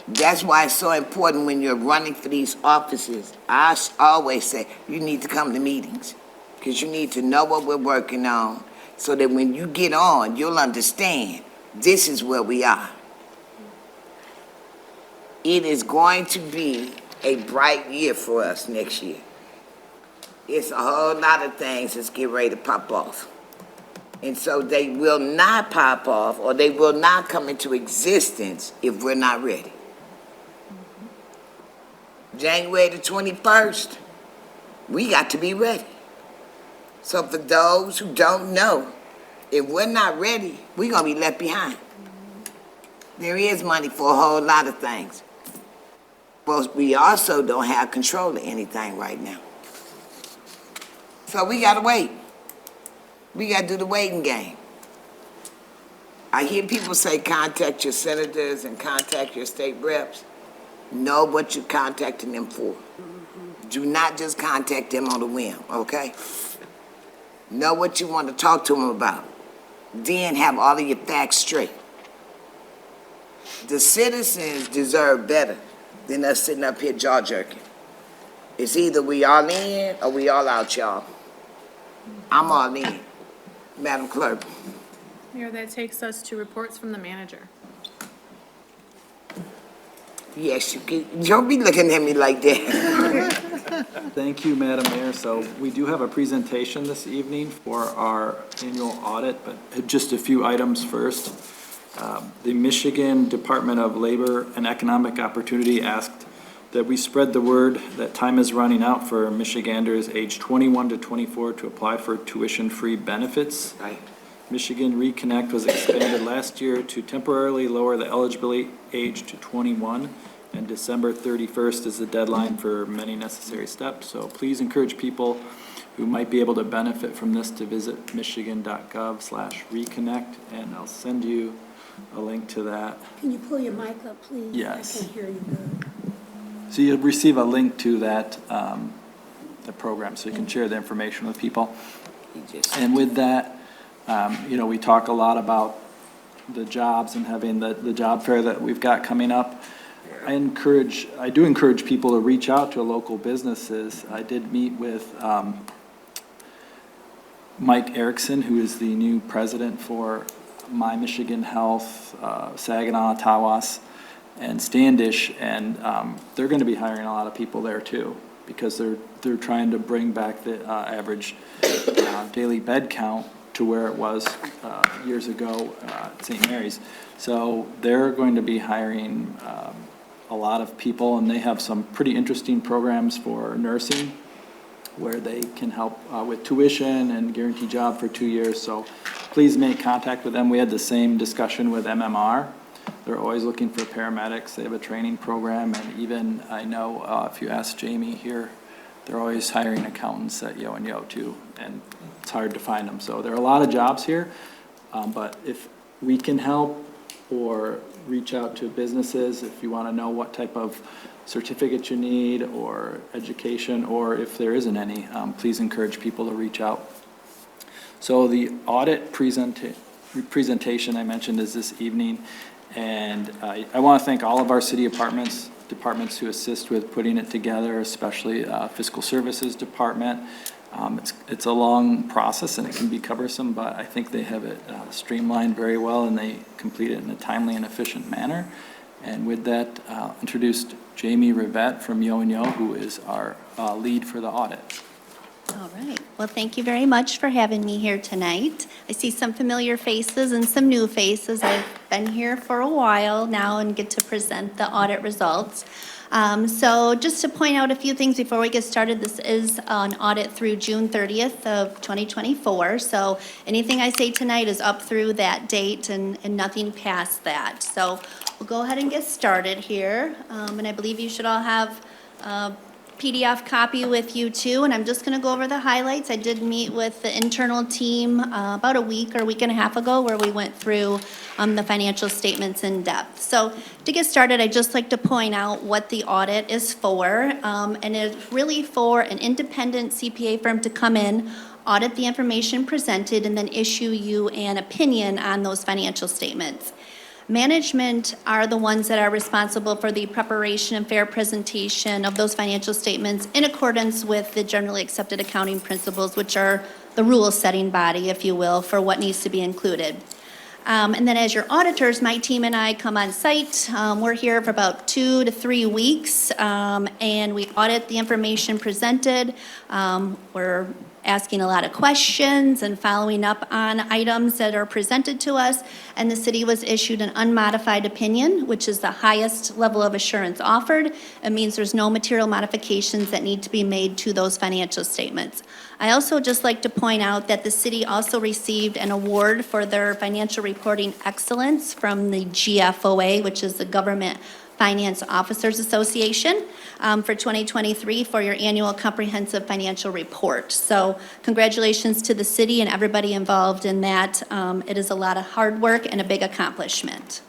That's why it's so important when you're running for these offices. I always say you need to come to meetings because you need to know what we're working on so that when you get on, you'll understand this is where we are. It is going to be a bright year for us next year. It's a whole lot of things that's getting ready to pop off. And so they will not pop off or they will not come into existence if we're not ready. January the 21st, we got to be ready. So for those who don't know, if we're not ready, we're going to be left behind. There is money for a whole lot of things. But we also don't have control of anything right now. So we got to wait. We got to do the waiting game. I hear people say contact your senators and contact your state reps. Know what you're contacting them for. Do not just contact them on a whim, okay? Know what you want to talk to them about. Then have all of your facts straight. The citizens deserve better than us sitting up here jaw jerking. It's either we all in or we all out, y'all. I'm all in, Madam Clerk. Mayor, that takes us to reports from the manager. Yes, you can. Don't be looking at me like that. Thank you, Madam Mayor. So we do have a presentation this evening for our annual audit, but just a few items first. The Michigan Department of Labor and Economic Opportunity asked that we spread the word that time is running out for Michiganders age 21 to 24 to apply for tuition-free benefits. Right. Michigan Reconnect was expanded last year to temporarily lower the eligibility age to 21, and December 31st is the deadline for many necessary steps. So please encourage people who might be able to benefit from this to visit michigan.gov/reconnect, and I'll send you a link to that. Can you pull your mic up, please? Yes. I can't hear you good. So you'll receive a link to that, the program, so you can share the information with people. And with that, we talk a lot about the jobs and having the job fair that we've got coming up. I do encourage people to reach out to local businesses. I did meet with Mike Erickson, who is the new president for My Michigan Health, Saginaw, Tawas, and Standish, and they're going to be hiring a lot of people there too, because they're trying to bring back the average daily bed count to where it was years ago at St. Mary's. So they're going to be hiring a lot of people, and they have some pretty interesting programs for nursing where they can help with tuition and guarantee job for 2 years. So please make contact with them. We had the same discussion with MMR. They're always looking for paramedics. They have a training program, and even I know if you ask Jamie here, they're always hiring accountants at Yo and Yo too, and it's hard to find them. So there are a lot of jobs here, but if we can help or reach out to businesses, if you want to know what type of certificate you need or education, or if there isn't any, please encourage people to reach out. So the audit presentation I mentioned is this evening, and I want to thank all of our city departments who assist with putting it together, especially Fiscal Services Department. It's a long process and it can be cumbersome, but I think they have it streamlined very well, and they complete it in a timely and efficient manner. And with that, introduced Jamie Rivette from Yo and Yo, who is our lead for the audit. All right. Well, thank you very much for having me here tonight. I see some familiar faces and some new faces. I've been here for a while now and get to present the audit results. So just to point out a few things before we get started, this is an audit through June 30th of 2024. So anything I say tonight is up through that date and nothing past that. So we'll go ahead and get started here. And I believe you should all have a PDF copy with you too, and I'm just gonna go over the highlights. I did meet with the internal team about a week or week and a half ago where we went through the financial statements in depth. So to get started, I'd just like to point out what the audit is for. And it's really for an independent CPA firm to come in, audit the information presented, and then issue you an opinion on those financial statements. Management are the ones that are responsible for the preparation and fair presentation of those financial statements in accordance with the generally accepted accounting principles, which are the rule-setting body, if you will, for what needs to be included. And then as your auditors, my team and I come on site. We're here for about 2 to 3 weeks, and we audit the information presented. We're asking a lot of questions and following up on items that are presented to us. And the city was issued an unmodified opinion, which is the highest level of assurance offered. It means there's no material modifications that need to be made to those financial statements. I also just like to point out that the city also received an award for their financial reporting excellence from the GFOA, which is the Government Finance Officers Association, for 2023 for your annual comprehensive financial report. So congratulations to the city and everybody involved in that. It is a lot of hard work and a big accomplishment.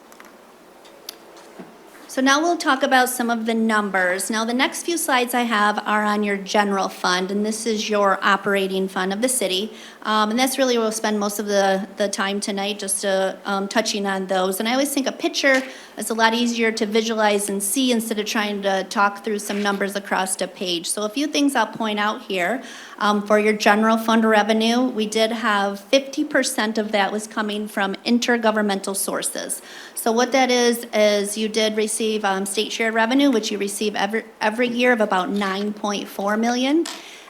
So now we'll talk about some of the numbers. Now the next few slides I have are on your general fund, and this is your operating fund of the city. And that's really where we'll spend most of the time tonight, just touching on those. And I always think a picture is a lot easier to visualize and see instead of trying to talk through some numbers across a page. So a few things I'll point out here. For your general fund revenue, we did have 50% of that was coming from intergovernmental sources. So what that is you did receive state shared revenue, which you receive every year of about $9.4 million.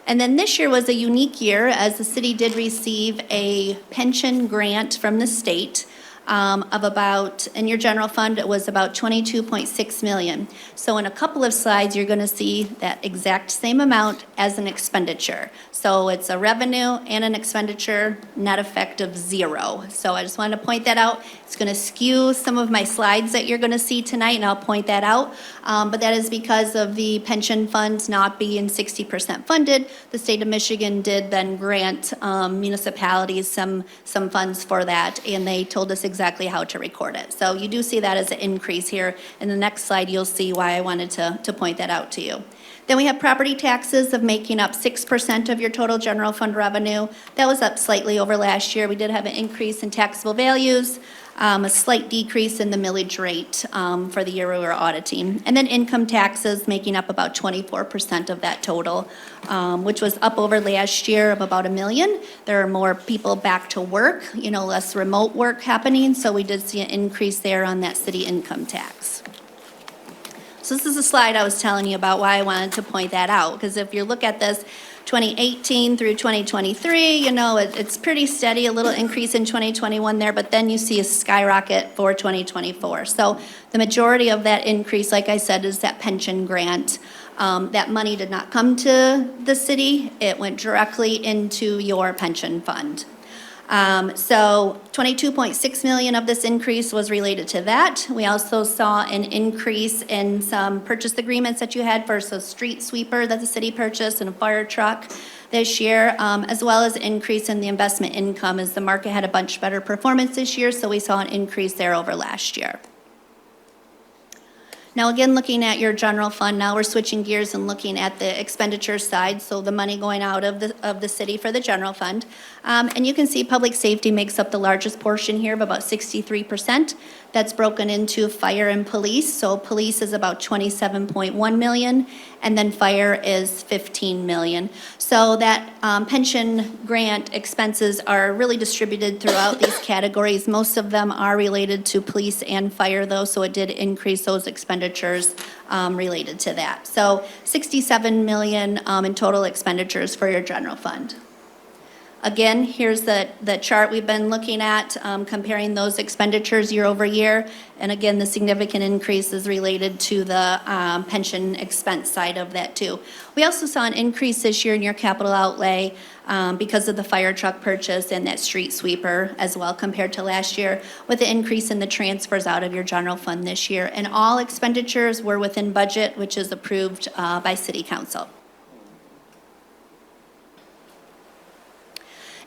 And then this year was a unique year as the city did receive a pension grant from the state of about, in your general fund, it was about $22.6 million. So in a couple of slides, you're gonna see that exact same amount as an expenditure. So it's a revenue and an expenditure, net effect of 0. So I just wanted to point that out. It's gonna skew some of my slides that you're gonna see tonight, and I'll point that out. But that is because of the pension funds not being 60% funded. The state of Michigan did then grant municipalities some funds for that, and they told us exactly how to record it. So you do see that as an increase here. In the next slide, you'll see why I wanted to point that out to you. Then we have property taxes of making up 6% of your total general fund revenue. That was up slightly over last year. We did have an increase in taxable values, a slight decrease in the millage rate for the year we were auditing. And then income taxes making up about 24% of that total, which was up over last year of about $1 million. There are more people back to work, less remote work happening, so we did see an increase there on that city income tax. So this is a slide I was telling you about why I wanted to point that out, because if you look at this 2018 through 2023, it's pretty steady, a little increase in 2021 there, but then you see a skyrocket for 2024. So the majority of that increase, like I said, is that pension grant. That money did not come to the city. It went directly into your pension fund. So $22.6 million of this increase was related to that. We also saw an increase in some purchase agreements that you had for a street sweeper that the city purchased and a fire truck this year, as well as an increase in the investment income as the market had a bunch better performance this year, so we saw an increase there over last year. Now again, looking at your general fund, now we're switching gears and looking at the expenditure side, so the money going out of the city for the general fund. And you can see public safety makes up the largest portion here of about 63%. That's broken into fire and police. So police is about 27.1 million, and then fire is 15 million. So that pension grant expenses are really distributed throughout these categories. Most of them are related to police and fire though, so it did increase those expenditures related to that. So 67 million in total expenditures for your general fund. Again, here's the chart we've been looking at, comparing those expenditures year over year. And again, the significant increase is related to the pension expense side of that too. We also saw an increase this year in your capital outlay because of the fire truck purchase and that street sweeper as well compared to last year, with the increase in the transfers out of your general fund this year. And all expenditures were within budget, which is approved by City Council.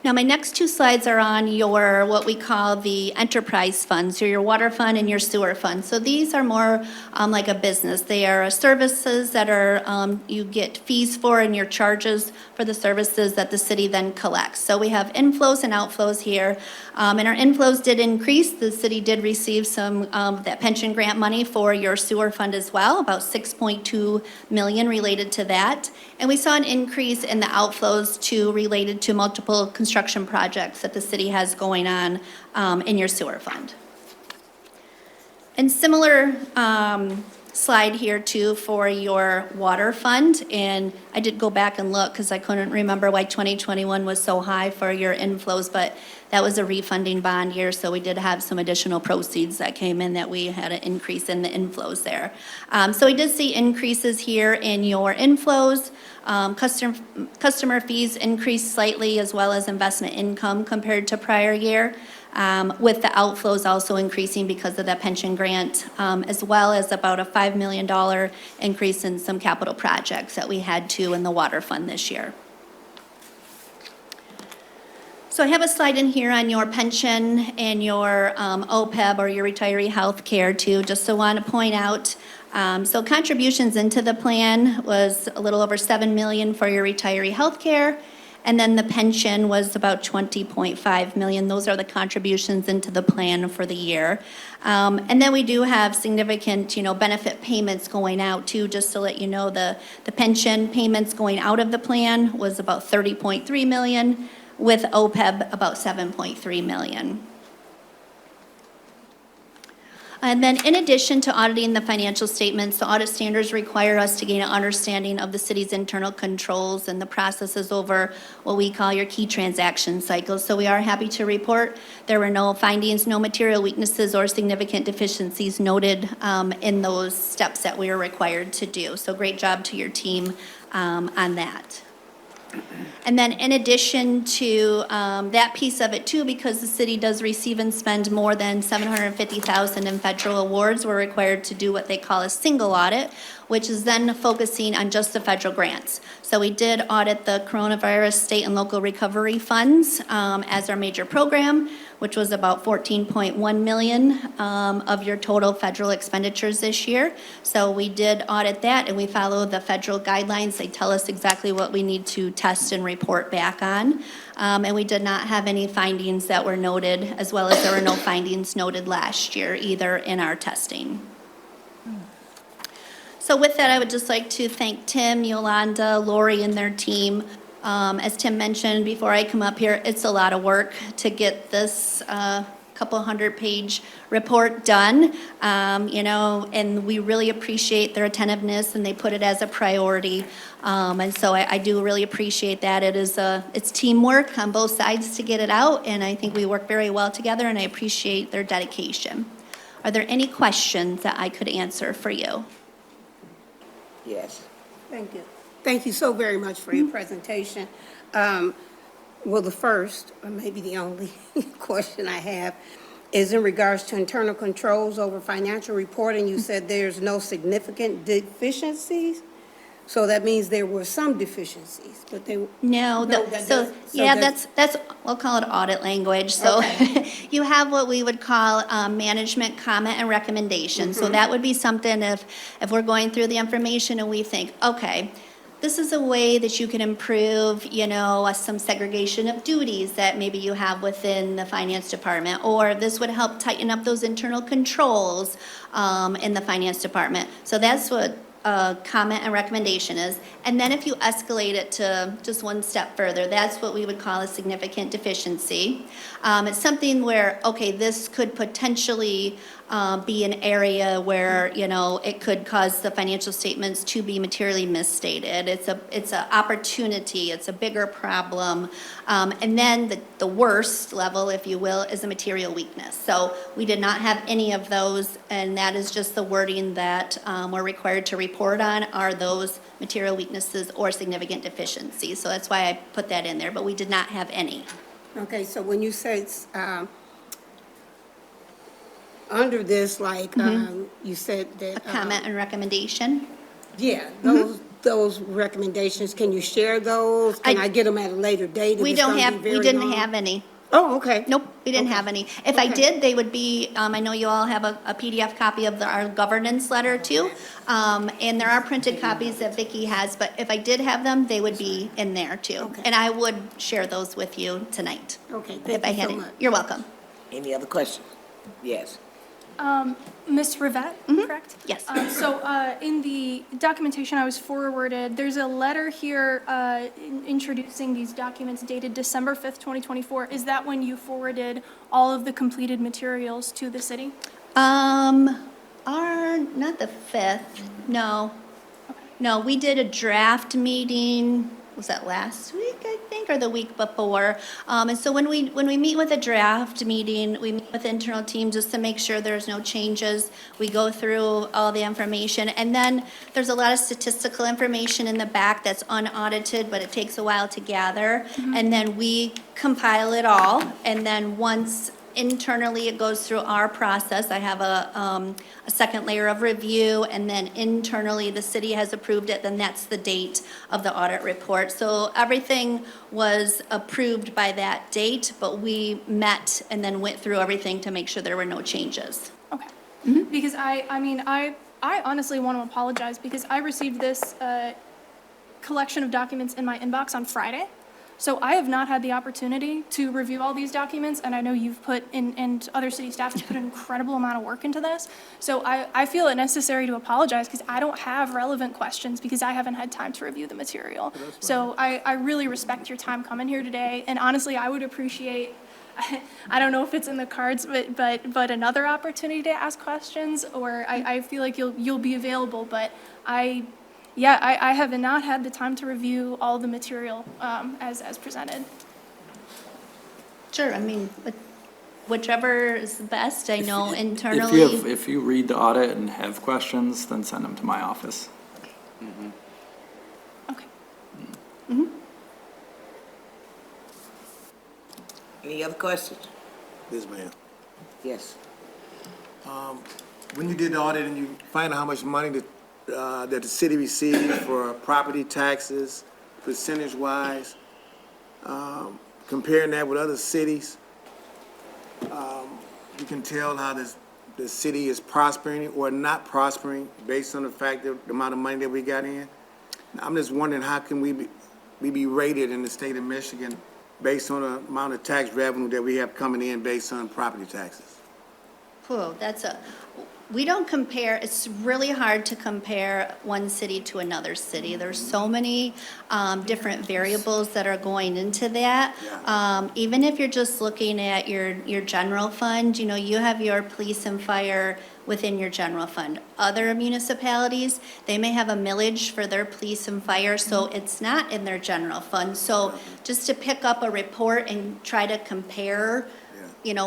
Now, my next two slides are on your, what we call the enterprise funds, so your water fund and your sewer fund. So these are more like a business. They are services that are, you get fees for and your charges for the services that the city then collects. So we have inflows and outflows here. And our inflows did increase. The city did receive some that pension grant money for your sewer fund as well, about 6.2 million related to that. And we saw an increase in the outflows too related to multiple construction projects that the city has going on in your sewer fund. And similar slide here too for your water fund. And I did go back and look because I couldn't remember why 2021 was so high for your inflows, but that was a refunding bond year, so we did have some additional proceeds that came in that we had an increase in the inflows there. So we did see increases here in your inflows. Customer fees increased slightly, as well as investment income compared to prior year, with the outflows also increasing because of that pension grant, as well as about a $5 million increase in some capital projects that we had too in the water fund this year. So I have a slide in here on your pension and your OPEB or your retiree health care too, just so I want to point out. So contributions into the plan was a little over 7 million for your retiree health care. And then the pension was about 20.5 million. Those are the contributions into the plan for the year. And then we do have significant, benefit payments going out too, just to let you know, the pension payments going out of the plan was about 30.3 million, with OPEB about 7.3 million. And then in addition to auditing the financial statements, the audit standards require us to gain an understanding of the city's internal controls and the processes over what we call your key transaction cycles. So we are happy to report there were no findings, no material weaknesses or significant deficiencies noted in those steps that we were required to do. So great job to your team on that. And then in addition to that piece of it too, because the city does receive and spend more than $750,000 in federal awards, we're required to do what they call a single audit, which is then focusing on just the federal grants. So we did audit the coronavirus state and local recovery funds as our major program, which was about 14.1 million of your total federal expenditures this year. So we did audit that, and we follow the federal guidelines. They tell us exactly what we need to test and report back on. And we did not have any findings that were noted, as well as there were no findings noted last year either in our testing. So with that, I would just like to thank Tim, Yolanda, Lori, and their team. As Tim mentioned before I come up here, it's a lot of work to get this couple 100-page report done, and we really appreciate their attentiveness, and they put it as a priority. And so I do really appreciate that. It's teamwork on both sides to get it out, and I think we work very well together, and I appreciate their dedication. Are there any questions that I could answer for you? Yes. Thank you. Thank you so very much for your presentation. Well, the first, or maybe the only question I have is in regards to internal controls over financial reporting. You said there's no significant deficiencies. So that means there were some deficiencies, but they... That's we'll call it audit language. So okay. You have what we would call management comment and recommendation. Mm-hmm. So that would be something if we're going through the information and we think, okay, this is a way that you can improve, some segregation of duties that maybe you have within the finance department, or this would help tighten up those internal controls in the finance department. So that's what comment and recommendation is. And then if you escalate it to just one step further, that's what we would call a significant deficiency. It's something where, okay, this could potentially be an area where, you know, it could cause the financial statements to be materially misstated. It's a opportunity, it's a bigger problem. And then the worst level, if you will, is a material weakness. So we did not have any of those, and that is just the wording that we're required to report on, are those material weaknesses or significant deficiencies. So that's why I put that in there, but we did not have any. Okay, so when you say, under this, like, you said that. A comment and recommendation. Yeah, those recommendations, can you share those? Can I get them at a later date? if We it's don't gonna have, be we very didn't long? have any. Oh, okay. Nope, we didn't have any. If I did, they would be, I know you all have a PDF copy of our governance letter too. And there are printed copies that Vicki has, but if I did have them, they would be in there too. And I would share those with you tonight. Okay, If I thank you had so it. much. You're welcome. Any other questions? Yes. Ms. Rivette, correct? Yes. So in the documentation I was forwarded, there's a letter here introducing these documents dated December 5th, 2024. Is that when you forwarded all of the completed materials to the city? Not the 5th, no. No, we did a draft meeting, was that last week, I think, or the week before? And so when we meet with a draft meeting, we meet with internal teams just to make sure there's no changes. We go through all the information, and then there's a lot of statistical information in the back that's unaudited, but it takes a while to gather. And then we compile it all, and then once internally it goes through our process. I have a second layer of review, and then internally the city has approved it, then that's the date of the audit report. So everything was approved by that date, but we met and then went through everything to make sure there were no changes. Okay. Because I honestly want to apologize because I received this collection of documents in my inbox on Friday. So I have not had the opportunity to review all these documents, and I know you've put in, and other city staff has put an incredible amount of work into this. So I feel it necessary to apologize because I don't have relevant questions because I haven't had time to review the material. So I really respect your time coming here today, and honestly, I would appreciate, I don't know if it's in the cards, but another opportunity to ask questions, or I feel like you'll be available, but I have not had the time to review all the material as presented. Sure, I mean, whichever is best, I know internally. If you read the audit and have questions, then send them to my office. Okay. Any other questions? Yes, ma'am. Yes. When you did the audit and you find out how much money that the city received for property taxes, percentage-wise, comparing that with other cities, you can tell how the city is prospering or not prospering based on the fact that the amount of money that we got in. I'm just wondering, how can we be rated in the state of Michigan based on the amount of tax revenue that we have coming in based on property taxes? Cool, we don't compare, it's really hard to compare one city to another city. There's so many different variables that are going into that. Even if you're just looking at your general fund, you have your police and fire within your general fund. Other municipalities, they may have a millage for their police and fire, so it's not in their general fund. So just to pick up a report and try to compare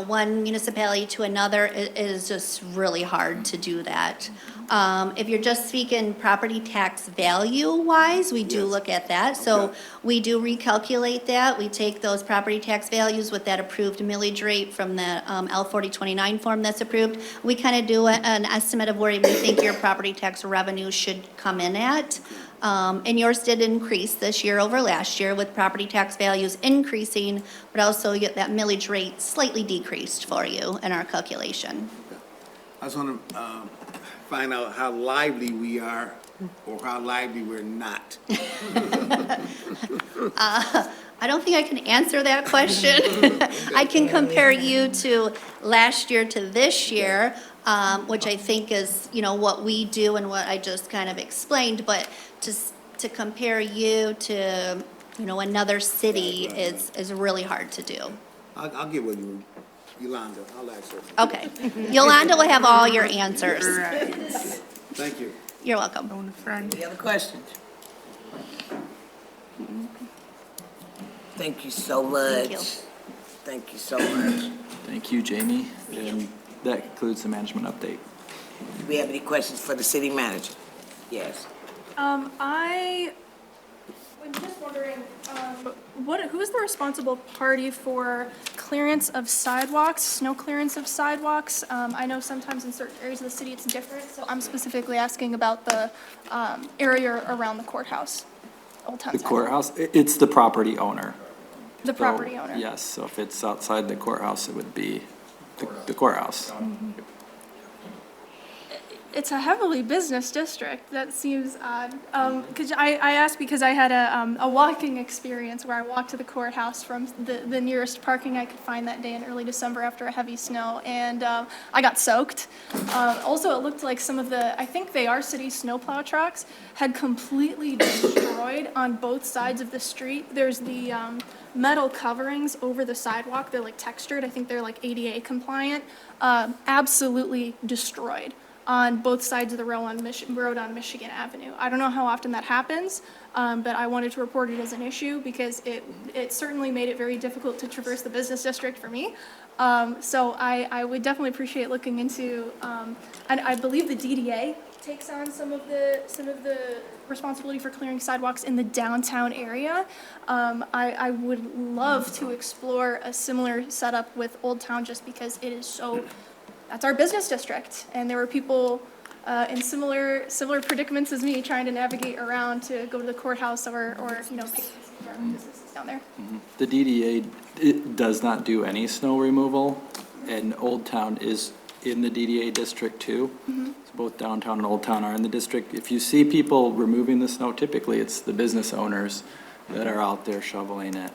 one municipality to another, it is just really hard to do that. If you're just speaking property tax value-wise, we do look at that. So we do recalculate that. We take those property tax values with that approved millage rate from the L4029 form that's approved. We kind of do an estimate of where we think your property tax revenue should come in at. And yours did increase this year over last year with property tax values increasing, but also that millage rate slightly decreased for you in our calculation. I just want to find out how lively we are or how lively we're not. I don't think I can answer that question. I can compare you to last year to this year, which I think is, what we do and what I just kind of explained, but to compare you to, another city is really hard to do. I'll get with you Yolanda, I'll ask her. Okay. Yolanda will have all your answers. Thank you. You're welcome. Any other questions? Thank you so much. Thank you. Thank you so much. Thank you, Jamie. And that concludes the management update. Do we have any questions for the city manager? Yes. I was just wondering, who is the responsible party for clearance of sidewalks, snow clearance of sidewalks? I know sometimes in certain areas of the city it's different, so I'm specifically asking about the area around the courthouse, Old Town The Sidewalk. courthouse, it's the property owner. The property owner. Yes, so if it's outside the courthouse, it would be the courthouse. It's a heavily business district. That seems odd. Because I asked because I had a walking experience where I walked to the courthouse from the nearest parking I could find that day in early December after a heavy snow, and I got soaked. Also, it looked like some of I think they are city snowplow trucks, had completely destroyed on both sides of the street. There's the metal coverings over the sidewalk. They're like textured. I think they're like ADA compliant. Absolutely destroyed on both sides of the road on Michigan Avenue. I don't know how often that happens, but I wanted to report it as an issue because it certainly made it very difficult to traverse the business district for me. So I would definitely appreciate looking into, and I believe the DDA takes on some of the responsibility for clearing sidewalks in the downtown area. I would love to explore a similar setup with Old Town just because it is so. That's our business district, and there were people in similar predicaments as me trying to navigate around to go to the courthouse or pick businesses down there. The DDA it does not do any snow removal, and Old Town is in the DDA district too. So both downtown and Old Town are in the district. If you see people removing the snow, typically it's the business owners that are out there shoveling it.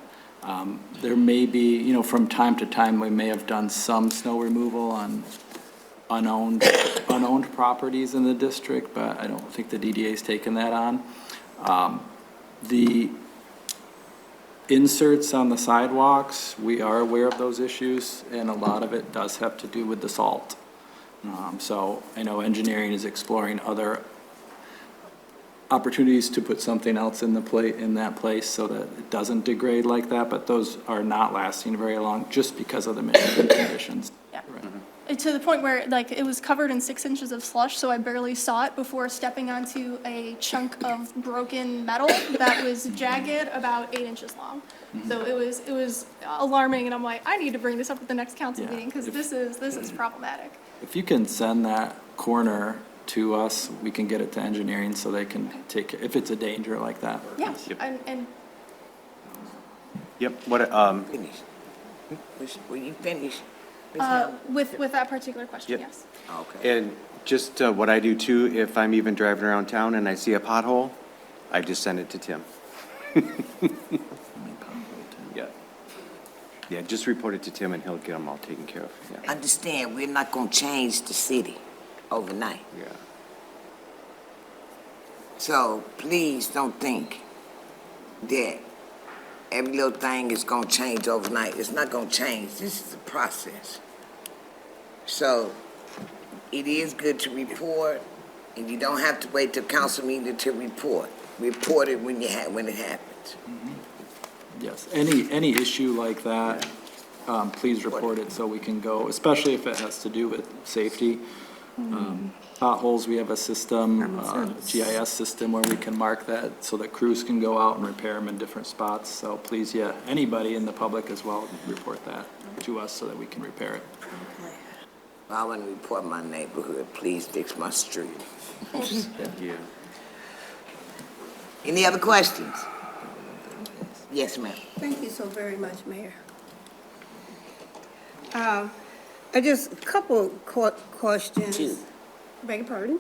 There may be, from time to time, we may have done some snow removal on unowned properties in the district, but I don't think the DDA's taken that on. The inserts on the sidewalks, we are aware of those issues, and a lot of it does have to do with the salt. So I know engineering is exploring other opportunities to put something else in that place so that it doesn't degrade like that, but those are not lasting very long just because of the Michigan conditions. Yeah. To the point where it was covered in 6 inches of slush, so I barely saw it before stepping onto a chunk of broken metal that was jagged about 8 inches long. So it was alarming, and I'm like, I need to bring this up at the next council meeting because this is problematic. If you can send that corner to us, we can get it to engineering so they can take it, if it's a danger like that. Yeah, and Yep, what, Finish. Will you finish? with that particular question, Yep. yes. Okay. and just what I do too, if I'm even driving around town and I see a pothole, I just send it to Tim. Yeah. Yeah, just report it to Tim and he'll get them all taken care of, yeah. Understand, we're not gonna change the city overnight. Yeah. So please don't think that every little thing is gonna change overnight. It's not gonna change. This is a process. So it is good to report, and you don't have to wait till council meeting to report. Report it when it happens. Yes, any issue like that, please report it so we can go, especially if it has to do with safety. Potholes, we have a system, GIS system where we can mark that so that crews can go out and repair them in different spots. So please, anybody in the public as well, report that to us so that we can repair it. I want to report my neighborhood. Please fix my street. Thank you. Any other questions? Yes, ma'am. Thank you so very much, Mayor. I just a couple questions. Two. Beg your pardon?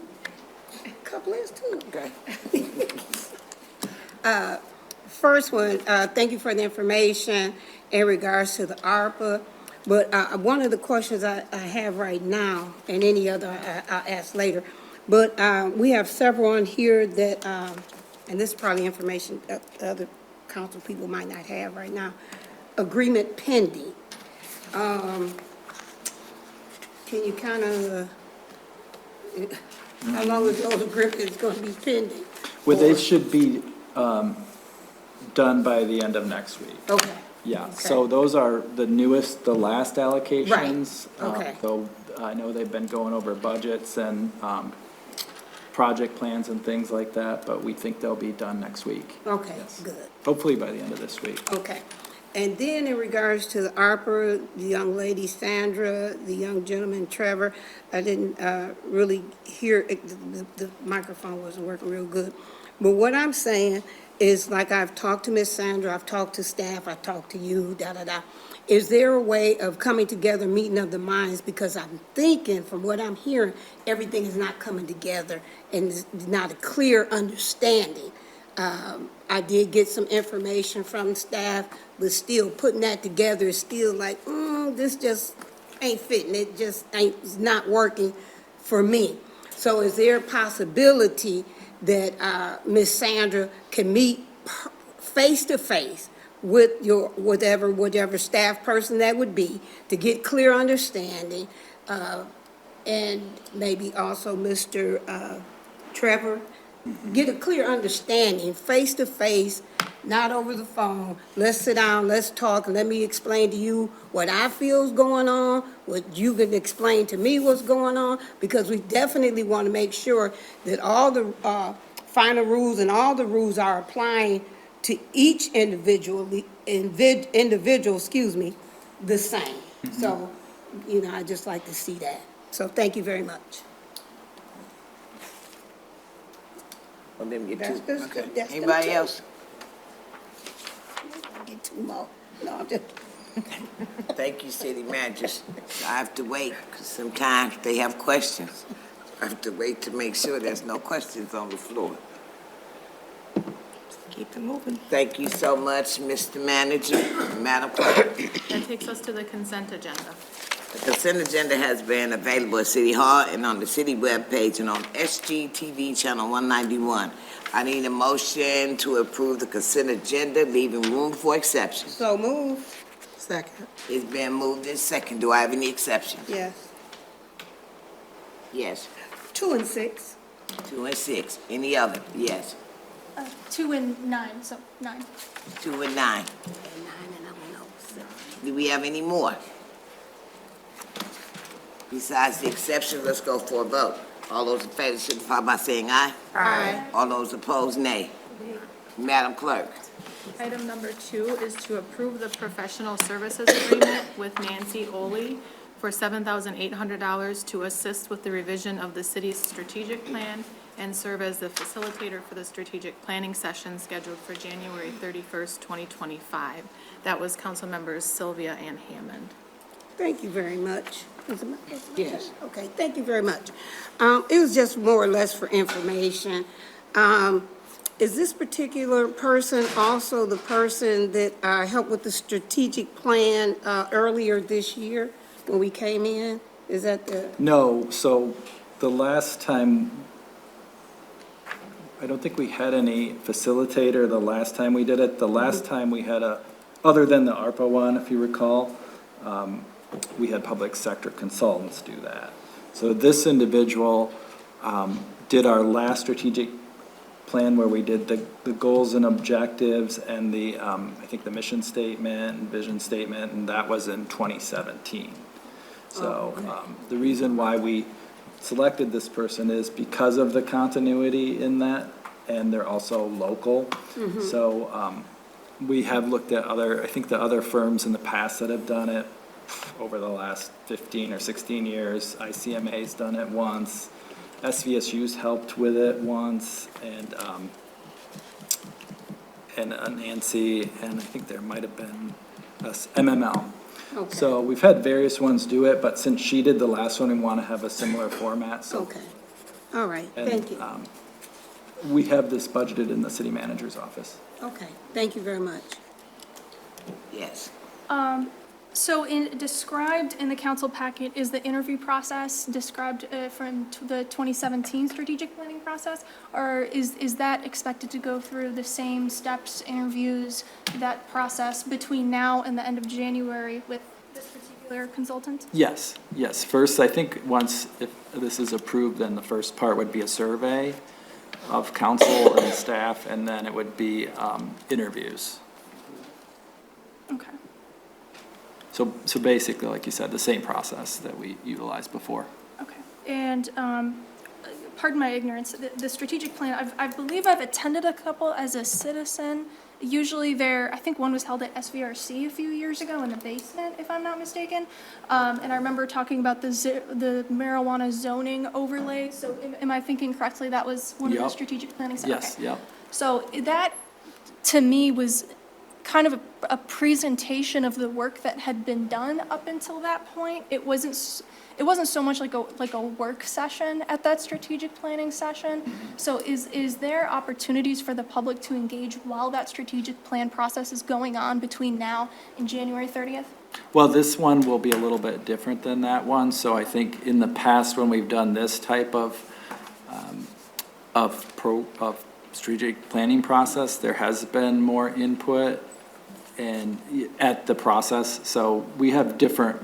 A couple is two. Okay. First one, thank you for the information in regards to the ARPA. But one of the questions I have right now, and any other I'll ask later, but we have several on here that, and this is probably information that other council people might not have right now, agreement pending. can you kind of, how long is those agreements going to be pending? Well, they should be done by the end of next week. Okay. Yeah, so those are the newest, the last allocations. Okay. Though I know they've been going over budgets and project plans and things like that, but we think they'll be done next week. Okay, Yes. good. Hopefully by the end of this week. Okay. And then in regards to the ARPA, the young lady Sandra, the young gentleman Trevor, I didn't really hear, the microphone wasn't working real good. But what I'm saying is, like, I've talked to Miss Sandra, I've talked to staff, I've talked to you, da-da-da. Is there a way of coming together, meeting of the minds? Because I'm thinking, from what I'm hearing, everything is not coming together and there's not a clear understanding. I did get some information from staff, but still putting that together is still like, this just ain't fitting. It just ain't, it's not working for me. So is there a possibility that Miss Sandra can meet face to face with your whatever staff person that would be to get clear understanding, and maybe also Mr. Trevor, get a clear understanding face to face, not over the phone. Let's sit down, let's talk, and let me explain to you what I feel is going on, what you can explain to me what's going on, because we definitely want to make sure that all the final rules and all the rules are applying to each individual, the same. So, I just like to see that. So thank you very much. Well, let me get That's two. good. Okay. That's good, Anybody too. else? Get two more. No, I'm just. Thank you, city managers. I have to wait, because sometimes they have questions. I have to wait to make sure there's no questions on the floor. Keep it moving. Thank you so much, Mr. Manager, Madam Clerk. That takes us to the consent agenda. The consent agenda has been available at City Hall and on the city webpage and on SGTV Channel 191. I need a motion to approve the consent agenda, leaving room for exceptions. So move. Second. It's been moved in second. Do I have any exceptions? Yes. Yes. 2 and 6. 2 and 6. Any other? Yes. 2 and 9, so 9. 2 and 9. Do we have any more? Besides the exceptions, let's go for a vote. All those in favor signify by saying aye. Aye. All those opposed, nay. Madam Clerk. Item number 2 is to approve the professional services agreement with Nancy Oley for $7,800 to assist with the revision of the city's strategic plan and serve as the facilitator for the strategic planning session scheduled for January 31st, 2025. That was council members Sylvia and Hammond. Thank you very much. Yes. Okay, thank you very much. It was just more or less for information. Is this particular person also the person that helped with the strategic plan earlier this year when we came in? Is that the? No, so the last time, I don't think we had any facilitator the last time we did it. The last time we had other than the ARPA one, if you recall, we had public sector consultants do that. So this individual did our last strategic plan where we did the goals and objectives and the, I think the mission statement and vision statement, and that was in 2017. So the reason why we selected this person is because of the continuity in that, and they're also local. So we have looked at I think the other firms in the past that have done it over the last 15 or 16 years. ICMA's done it once. SVSU's helped with it once, and Nancy, and I think there might have been MML. Okay. So we've had various ones do it, but since she did the last one, we want to have a similar format. So, Okay. All right, and, thank you. We have this budgeted in the city manager's office. Okay, thank you very much. Yes. So described in the council packet is the interview process described from the 2017 strategic planning process, or is that expected to go through the same steps, interviews, that process between now and the end of January with this particular particular consultant? Yes, yes. First, I think once, if this is approved, then the first part would be a survey of council and staff, and then it would be interviews. Okay. So basically, like you said, the same process that we utilized before. Okay. And pardon my ignorance, the strategic plan, I believe I've attended a couple as a citizen. Usually I think one was held at SVRC a few years ago in the basement, if I'm not mistaken. And I remember talking about the marijuana zoning overlay. So am I thinking correctly? That was one of the Yep. strategic planning? Yes, Okay. yep. So that, to me, was kind of a presentation of the work that had been done up until that point. It wasn't so much like a work session at that strategic planning session. So is there opportunities for the public to engage while that strategic plan process is going on between now and January 30th? Well, this one will be a little bit different than that one. So I think in the past, when we've done this type of strategic planning process, there has been more input and at the process. So we have different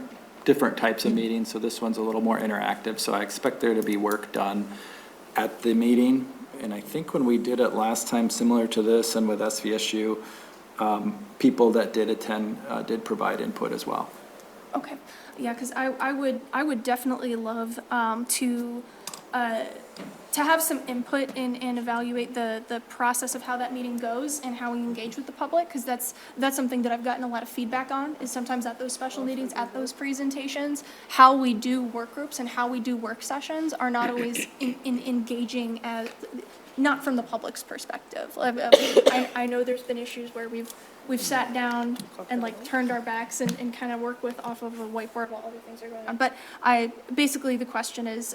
types of meetings, so this one's a little more interactive. So I expect there to be work done at the meeting. And I think when we did it last time, similar to this and with SVSU, people that did attend did provide input as well. Okay, yeah, because I would definitely love to have some input and evaluate the process of how that meeting goes and how we engage with the public, because that's something that I've gotten a lot of feedback on, is sometimes at those special meetings, at those presentations, how we do work groups and how we do work sessions are not always in engaging as, not from the public's perspective. I know there's been issues where we've sat down and like turned our backs and kind of work with off of a whiteboard while other things are going on. But basically the question is,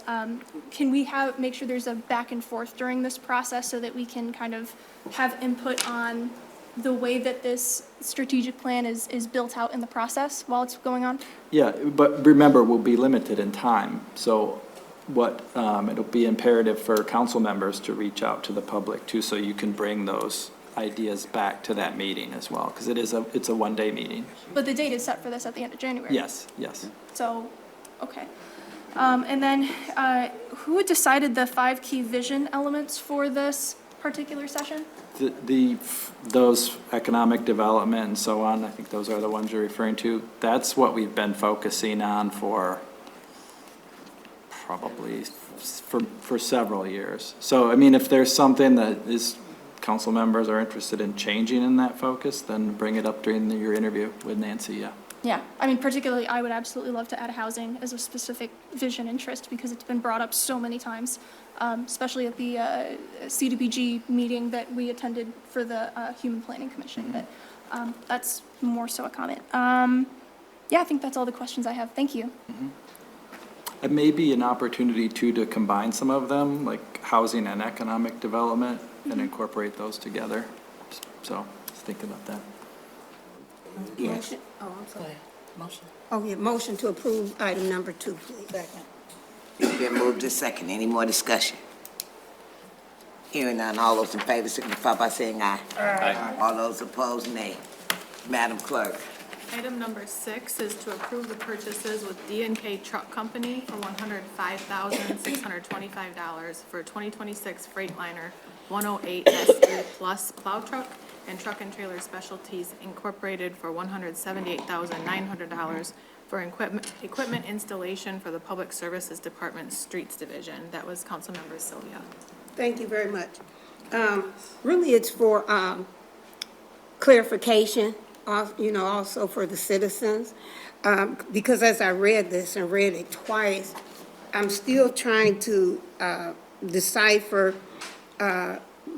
can we make sure there's a back and forth during this process so that we can kind of have input on the way that this strategic plan is built out in the process while it's going on? Yeah, but remember, we'll be limited in time. So it'll be imperative for council members to reach out to the public too, so you can bring those ideas back to that meeting as well, because it's a one-day meeting. But the date is set for this at the end of January? Yes, yes. So, okay. And then who decided the 5 key vision elements for this particular session? Those economic development and so on, I think those are the ones you're referring to. That's what we've been focusing on for probably for several years. So, I mean, if there's something that council members are interested in changing in that focus, then bring it up during your interview with Nancy, yeah. Yeah, I mean, particularly, I would absolutely love to add housing as a specific vision interest because it's been brought up so many times, especially at the CDBG meeting that we attended for the Human Planning Commission. But that's more so a comment. Yeah, I think that's all the questions I have. Thank you. It may be an opportunity too to combine some of them, like housing and economic development, and incorporate those together. So, just thinking about that. Yes. Oh, I'm sorry. Motion. Oh, yeah, motion to approve item number 2, please. Second. It's been moved to second. Any more discussion? Hearing none, all those in favor signify by saying aye. Aye. All those opposed, nay. Madam Clerk. Item number 6 is to approve the purchases with D&K Truck Company for $105,625 for a 2026 Freightliner 108 SE Plus plow truck and Truck and Trailer Specialties Incorporated for $178,900 for equipment installation for the Public Services Department Streets Division. That was Councilmember Sylvia. Thank you very much. Really, it's for clarification, also for the citizens, because as I read this and read it twice, I'm still trying to decipher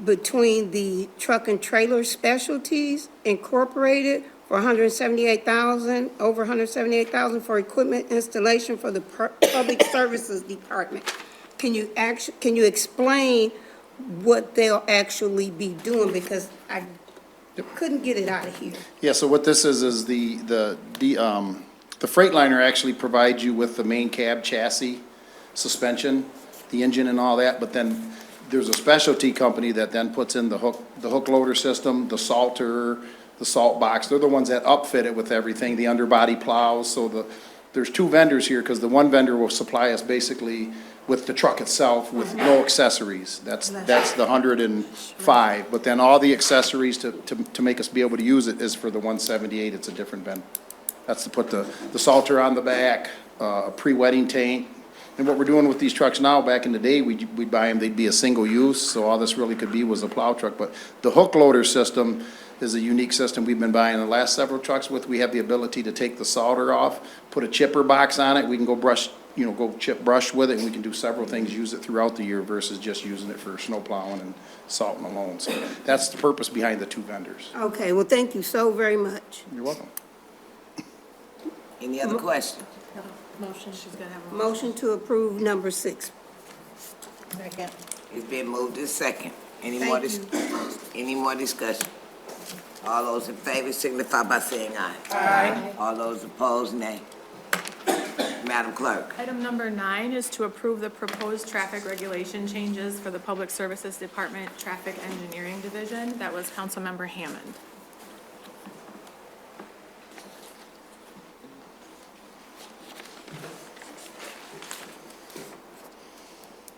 between the Truck and Trailer Specialties Incorporated for $178,000, over $178,000 for equipment installation for the Public Services Department. Can you explain what they'll actually be doing, because I couldn't get it out of here. Yeah, so what this is the Freightliner actually provides you with the main cab chassis, suspension, the engine and all that, but then there's a specialty company that then puts in the hook loader system, the salter, the salt box. They're the ones that upfit it with everything, the underbody plows, so there's two vendors here, because the one vendor will supply us basically with the truck itself with no accessories. That's the 105, but then all the accessories to make us be able to use it is for the 178, it's a different vendor. That's to put the salter on the back, a pre-wetting tank. And what we're doing with these trucks now, back in the day, we'd buy them, they'd be a single use, so all this really could be was a plow truck. But the hook loader system is a unique system we've been buying the last several trucks with. We have the ability to take the solder off, put a chipper box on it, we can go brush, go chip brush with it, and we can do several things, use it throughout the year versus just using it for snow plowing and salting alone. So that's the purpose behind the two vendors. Okay, well, thank you so very much. You're welcome. Any other questions? Motion, she's gonna have a Motion to approve number 6. second. It's been moved to second. Any Thank more discussion? All those in favor signify by saying aye. Aye. All those opposed, nay. Madam Clerk. Item number 9 is to approve the proposed traffic regulation changes for the Public Services Department Traffic Engineering Division. That was Councilmember Hammond.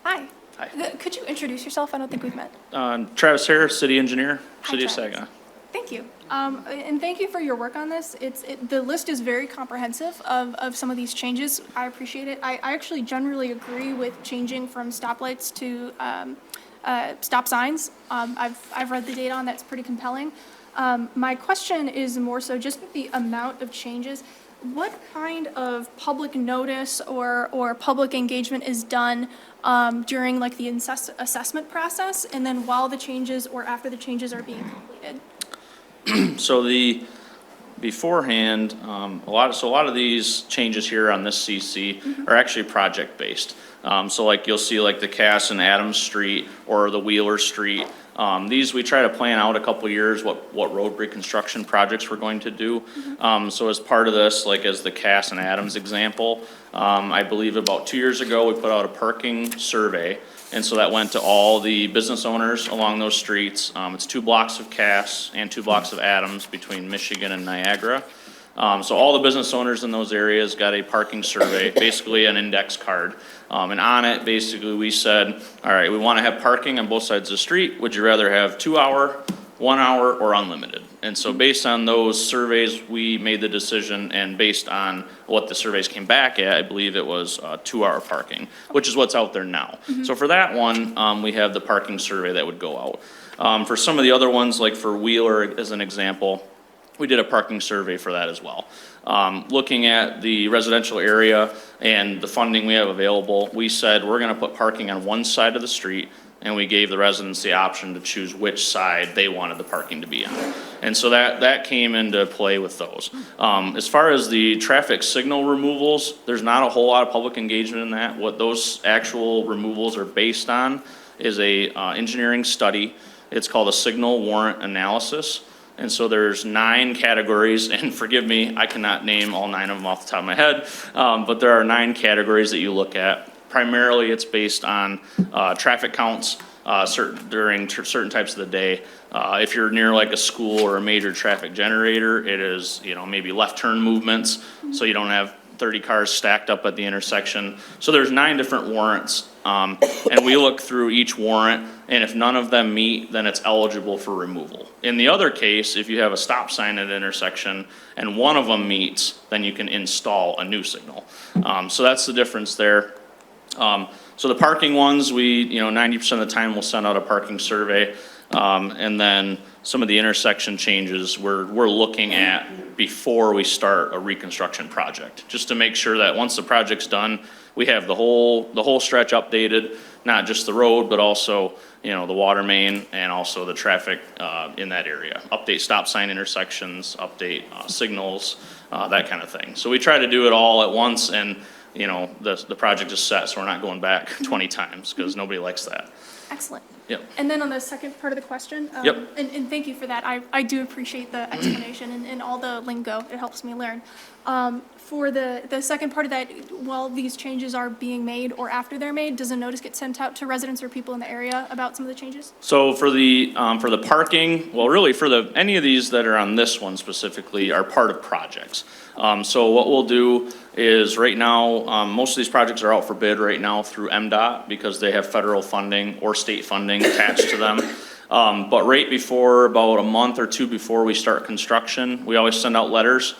Hi. Hi. Could you introduce yourself? I don't think we've met. Travis Harris, City Engineer, Hi, City of Travis. Saginaw. Thank you. And thank you for your work on this. The list is very comprehensive of some of these changes. I appreciate it. I actually generally agree with changing from stoplights to stop signs. I've read the data on that's pretty compelling. My question is more so just with the amount of changes. What kind of public notice or public engagement is done during like the assessment process, and then while the changes or after the changes are being completed? So beforehand, a lot of these changes here on this CC are actually project-based. So like you'll see like the Cass and Adams Street or the Wheeler Street. These, we try to plan out a couple years what road reconstruction projects we're going to do. So as part of this, like as the Cass and Adams example, I believe about 2 years ago, we put out a parking survey. And so that went to all the business owners along those streets. It's 2 blocks of Cass and 2 blocks of Adams between Michigan and Niagara. So all the business owners in those areas got a parking survey, basically an index card. And on it, basically, we said, all right, we want to have parking on both sides of the street. Would you rather have 2 hour, 1 hour, or unlimited? And so based on those surveys, we made the decision, and based on what the surveys came back at, I believe it was 2 hour parking, which is what's out there now. So for that one, we have the parking survey that would go out. For some of the other ones, like for Wheeler as an example, we did a parking survey for that as well. Looking at the residential area and the funding we have available, we said we're gonna put parking on one side of the street, and we gave the residents the option to choose which side they wanted the parking to be on. And so that came into play with those. As far as the traffic signal removals, there's not a whole lot of public engagement in that. What those actual removals are based on is a engineering study. It's called a signal warrant analysis. And so there's 9 categories, and forgive me, I cannot name all 9 of them off the top of my head, but there are 9 categories that you look at. Primarily, it's based on traffic counts during certain types of the day. If you're near like a school or a major traffic generator, it is, maybe left turn movements, so you don't have 30 cars stacked up at the intersection. So there's 9 different warrants, and we look through each warrant, and if none of them meet, then it's eligible for removal. In the other case, if you have a stop sign at an intersection and one of them meets, then you can install a new signal. So that's the difference there. So the parking ones, we, 90% of the time we'll send out a parking survey. And then some of the intersection changes we're looking at before we start a reconstruction project, just to make sure that once the project's done, we have the whole stretch updated, not just the road, but also, the water main and also the traffic, in that area. Update stop sign intersections, update, signals, that kind of thing. So we try to do it all at once, and, the project is set, so we're not going back 20 times, because nobody likes that. Excellent. Yep. And then on the second part of the question, Yep. and thank you for that. I do appreciate the explanation and all the lingo. It helps me learn. For the second part of that, while these changes are being made or after they're made, does a notice get sent out to residents or people in the area about some of the changes? So for the parking, well, really for any of these that are on this one specifically are part of projects. So what we'll do is right now, most of these projects are out for bid right now through MDOT because they have federal funding or state funding attached to them. But right before, about a month or two before we start construction, we always send out letters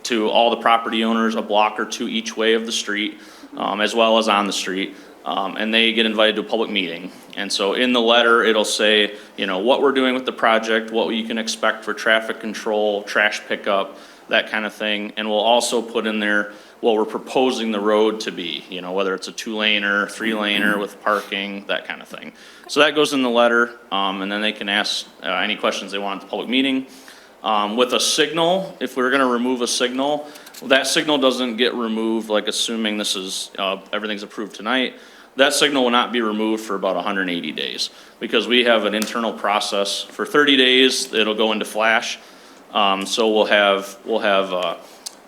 to all the property owners, a block or two each way of the street, as well as on the street. And they get invited to a public meeting. And so in the letter, it'll say, you know, what we're doing with the project, what you can expect for traffic control, trash pickup, that kind of thing. And we'll also put in there what we're proposing the road to be, you know, whether it's a 2-laner, 3-laner with parking, that kind of thing. So that goes in the letter, and then they can ask any questions they want at the public meeting. With a signal, if we're gonna remove a signal, that signal doesn't get removed, like assuming this is, everything's approved tonight. That signal will not be removed for about 180 days because we have an internal process. For 30 days, it'll go into flash. So we'll have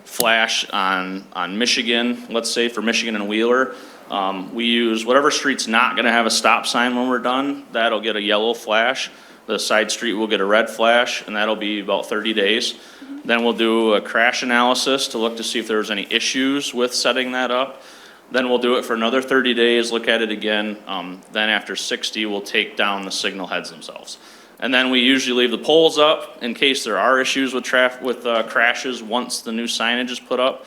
flash on Michigan, let's say for Michigan and Wheeler. We use whatever street's not gonna have a stop sign when we're done, that'll get a yellow flash. The side street will get a red flash, and that'll be about 30 days. Then we'll do a crash analysis to look to see if there was any issues with setting that up. Then we'll do it for another 30 days, look at it again. Then after 60, we'll take down the signal heads themselves. And then we usually leave the poles up in case there are issues with crashes once the new signage is put up.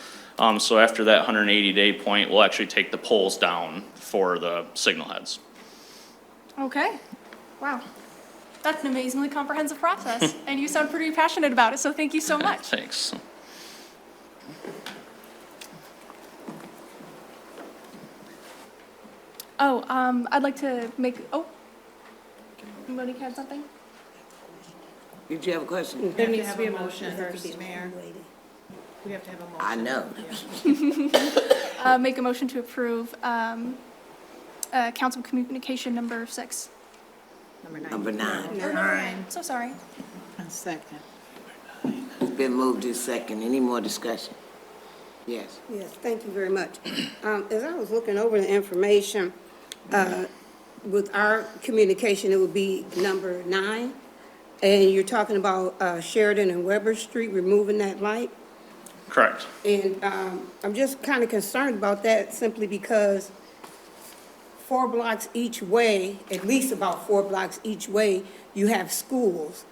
So after that 180-day point, we'll actually take the poles down for the signal heads. Okay. Wow. That's an amazingly comprehensive process, and you sound pretty passionate about it, so thank you so much. Thanks. Oh, I'd like to make, Monique had something? Did you have a question? There needs to be a motion first, Mayor. We have to have a motion. I know. Make a motion to approve council communication number 6. Number 9. So sorry. A second. It's been moved to second. Any more discussion? Yes. Yes, thank you very much. As I was looking over the information, with our communication, it would be number 9. And you're talking about Sheridan and Weber Street, removing that light. Correct. And I'm just kind of concerned about that simply because 4 blocks each way, at least about 4 blocks each way, you have schools.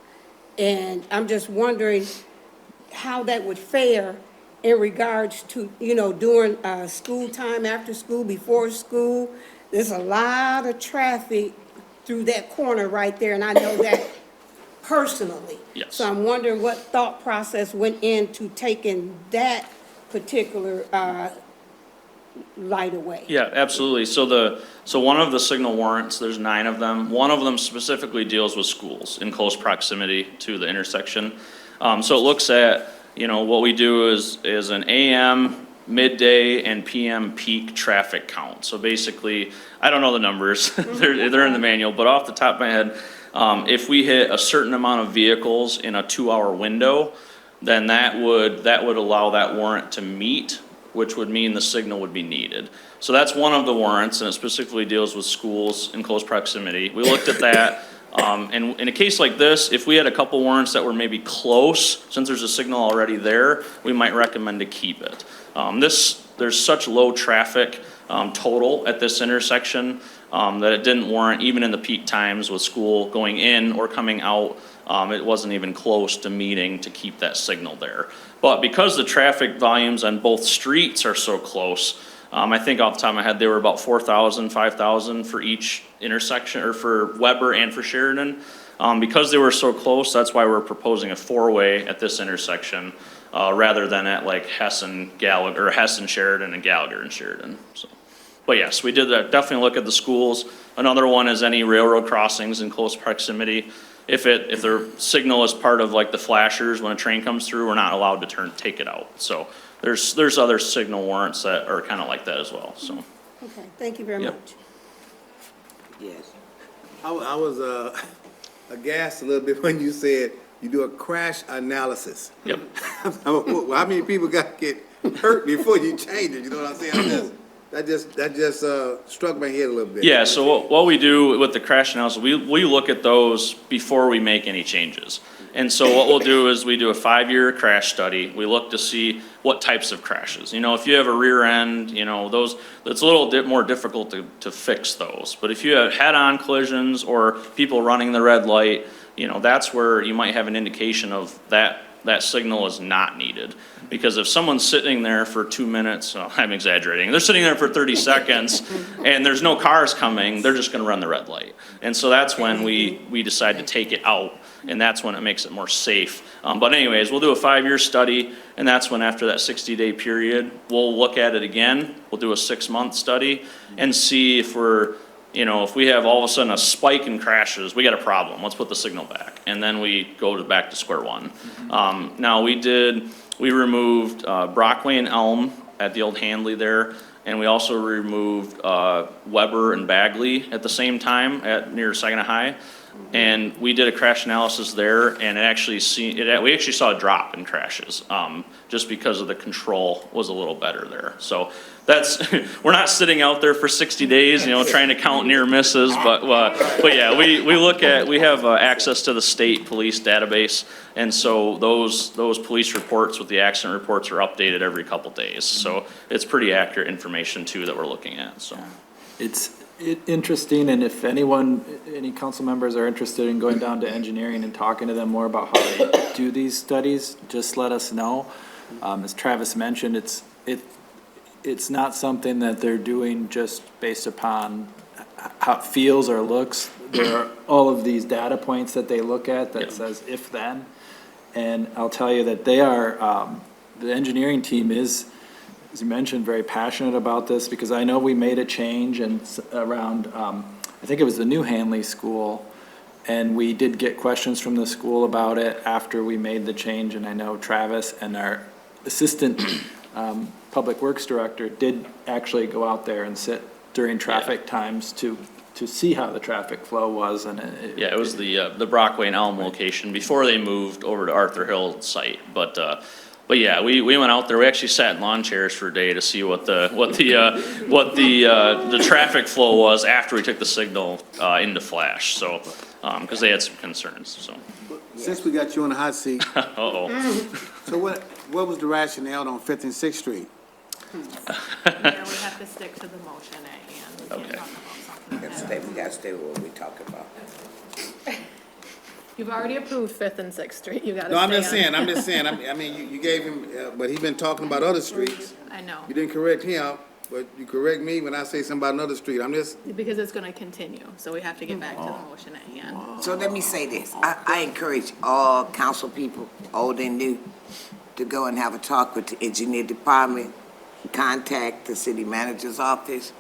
And I'm just wondering how that would fare in regards to, you know, during school time, after school, before school. There's a lot of traffic through that corner right there, and I know that personally. Yes. So I'm wondering what thought process went into taking that particular light away. Yeah, absolutely. So one of the signal warrants, there's 9 of them. One of them specifically deals with schools in close proximity to the intersection. So it looks at, you know, what we do is an AM, midday, and PM peak traffic count. So basically, I don't know the numbers. They're in the manual, but off the top of my head, if we hit a certain amount of vehicles in a 2-hour window, then that would allow that warrant to meet, which would mean the signal would be needed. So that's one of the warrants, and it specifically deals with schools in close proximity. We looked at that, and in a case like this, if we had a couple warrants that were maybe close, since there's a signal already there, we might recommend to keep it. There's such low traffic total at this intersection that it didn't warrant, even in the peak times with school going in or coming out, it wasn't even close to meeting to keep that signal there. But because the traffic volumes on both streets are so close, I think off the top of my head, they were about 4,000, 5,000 for each intersection, or for Weber and for Sheridan. Because they were so close, that's why we're proposing a 4-way at this intersection, rather than at like Hess and Sheridan and Gallagher and Sheridan. So, but yes, we did definitely look at the schools. Another one is any railroad crossings in close proximity. If their signal is part of like the flashers when a train comes through, we're not allowed to take it out. So there's other signal warrants that are kind of like that as well. So. Okay, thank you very Yep. much. Yes. I was aghast a little bit when you said you do a crash analysis. Yep. Well, how many people got to get hurt before you change it? You know what I'm saying? That just struck my head a little bit. Yeah, so what we do with the crash analysis, we look at those before we make any changes. And so what we'll do is we do a 5-year crash study. We look to see what types of crashes. You know, if you have a rear end, you know, those, it's a little bit more difficult to fix those. But if you have head-on collisions or people running the red light, you know, that's where you might have an indication of that signal is not needed. Because if someone's sitting there for 2 minutes, well, I'm exaggerating, they're sitting there for 30 seconds and there's no cars coming, they're just gonna run the red light. And so that's when we decide to take it out, and that's when it makes it more safe. But anyways, we'll do a 5-year study, and that's when after that 60-day period, we'll look at it again. We'll do a 6-month study and see if if we have all of a sudden a spike in crashes, we got a problem. Let's put the signal back. And then we go back to square one. Now we removed Brockway and Elm at the old Handley there. And we also removed Weber and Bagley at the same time near Saginaw High. And we did a crash analysis there, and we actually saw a drop in crashes, just because of the control was a little better there. So we're not sitting out there for 60 days, trying to count near misses, but yeah, we have access to the state police database, and so those police reports with the accident reports are updated every couple days. So it's pretty accurate information too that we're looking at, so. It's interesting, and if any council members are interested in going down to engineering and talking to them more about how they do these studies, just let us know. As Travis mentioned, it's not something that they're doing just based upon how it feels or looks. There are all of these data points that they look at that says if then, and I'll tell you that they are, the engineering team is, as you mentioned, very passionate about this, because I know we made a change around, I think it was the new Hanley School, and we did get questions from the school about it after we made the change, and I know Travis and our assistant public works director did actually go out there and sit during traffic times to see how the traffic flow was, and it was the Brockway and Elm location before they moved over to Arthur Hill site, But yeah, we went out there. We actually sat in lawn chairs for a day to see what the traffic flow was after we took the signal into flash. So, because they had some concerns. So. Since we got you on the hot seat. So what was the rationale on 5th and 6th Street? Yeah, we have to stick to the motion at hand. We can't talk about something. We gotta stay with what we talk about. You've already approved 5th and 6th Street, you gotta No, I'm stay just on. saying, I mean, you gave him, but he's been talking about other streets. I know, You didn't correct him, but you correct me when I say something about another street. I'm just, because it's gonna continue, so we have to get back to the motion at hand. So let me say this, I encourage all council people, old and new, to go and have a talk with the engineer department, contact the city manager's office.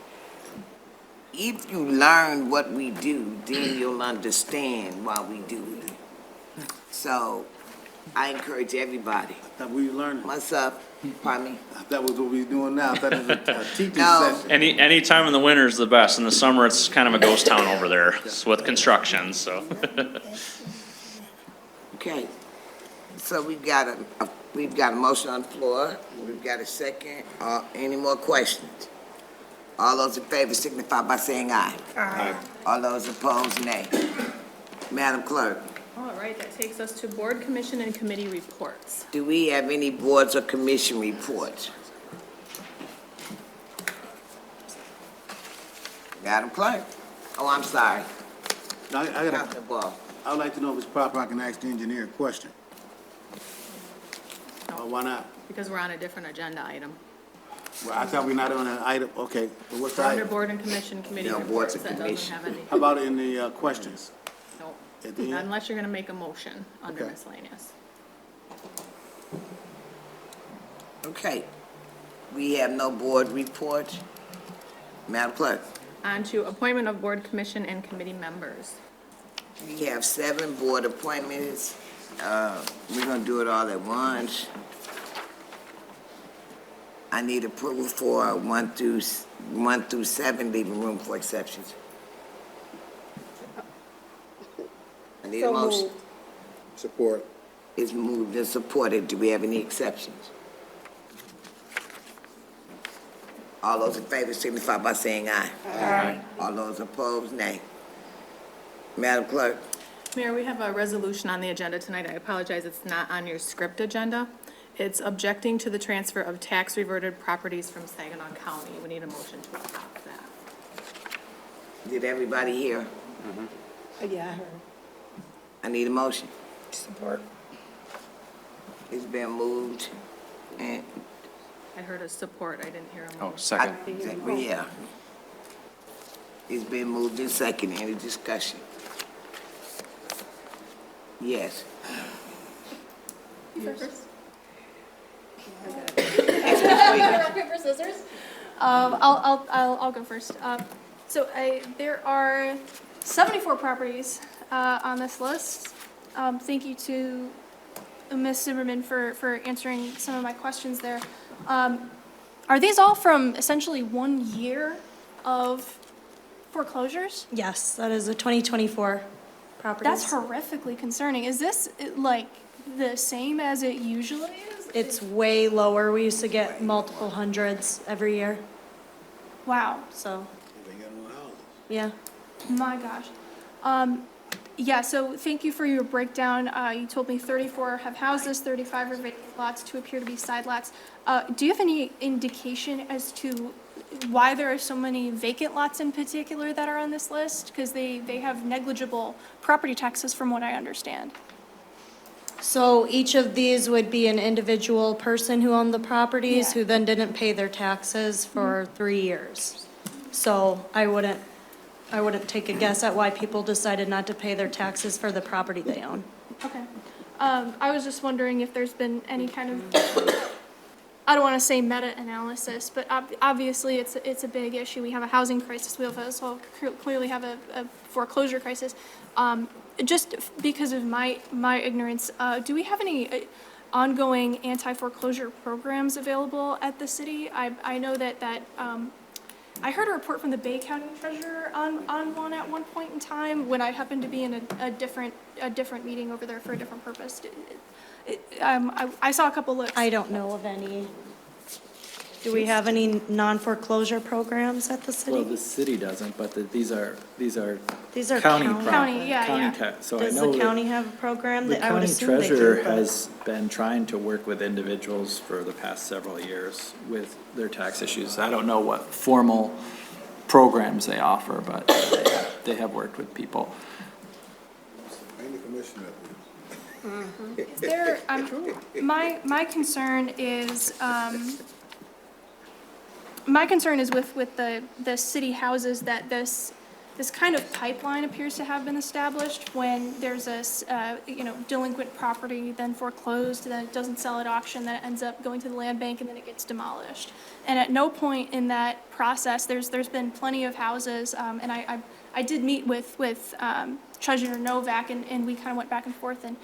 If you learn what we do, then you'll understand why we do it. So, I encourage everybody. that we learned. Myself, pardon me? That was what we was doing now. That was a teaching No. session. Any time in the winter is the best. In the summer, it's kind of a ghost town over there with construction. So. Okay. So we've got a motion on the floor. We've got a second. Any more questions? All those in favor signify by saying aye. Aye. All those opposed, nay. Madam Clerk, All right, that takes us to board, commission, and committee reports. do we have any boards or commission reports? Madam Clerk? Oh, I'm sorry. Now, I Councilman Ball. would like to know if it's proper I can ask the engineer a question. Why not? Because we're on a different agenda item. Well, I thought we're not on an item, okay, but what's the We're under item? board and commission committee No, boards reports. and That doesn't commission. have any, How about in the questions? no, At the end? unless you're gonna make a motion under Okay. miscellaneous. Okay. We have no board report. Madam Clerk? On to appointment of board, commission, and committee members. We have 7 board appointments. We're gonna do it all at once. I need approval for 1 through 7, leaving room for exceptions. Need a motion? Support. It's moved and supported. Do we have any exceptions? All those in favor signify by saying aye. Aye. All those opposed, nay. Madam Clerk? Mayor, we have a resolution on the agenda tonight. I apologize, it's not on your script agenda. It's objecting to the transfer of tax reverted properties from Saginaw County. We need a motion to adopt that. Did everybody hear? Yeah, I heard. I need a motion. Support. It's been moved and. I heard a support, I didn't hear a motion. Oh, second. Well, yeah. It's been moved and second. Any discussion? Yes. Rock, paper, scissors. I'll go first. There are 74 properties on this list. Thank you to Ms. Zimmerman for answering some of my questions there. Are these all from essentially 1 year of foreclosures? Yes, that is a 2024 property. That's horrifically concerning. Is this like the same as it usually is? It's way lower. We used to get multiple hundreds every year, Wow. so. Yeah. My gosh. Yeah, so thank you for your breakdown. You told me 34 have houses, 35 are vacant lots, 2 appear to be side lots. Do you have any indication as to why there are so many vacant lots in particular that are on this list? Because they have negligible property taxes from what I understand. So each of these would be an individual person who owned the properties, Yeah. who then didn't pay their taxes for 3 years. So I wouldn't take a guess at why people decided not to pay their taxes for the property they own. Okay. I was just wondering if there's been any kind of, I don't want to say meta-analysis, but obviously it's a big issue. We have a housing crisis. We also clearly have a foreclosure crisis. Just because of my ignorance, do we have any ongoing anti-foreclosure programs available at the city? I know that I heard a report from the Bay County Treasurer on one at one point in time when I happened to be in a different meeting over there for a different purpose. I saw a couple looks. I don't know of any. Do we have any non-foreclosure programs at the Well, city? the city doesn't, but these are These are county. county. County, yeah. So I Does know the that county have a program? the That I would county assume they do, treasurer but- has been trying to work with individuals for the past several years with their tax issues. I don't know what formal programs they offer, but they have worked with people. Is there, my concern is, with the city houses that this kind of pipeline appears to have been established when there's a, delinquent property, then foreclosed, then it doesn't sell at auction, then it ends up going to the land bank and then it gets demolished. And at no point in that process, there's been plenty of houses, and I did meet with Treasurer Novak and we kind of went back and forth and,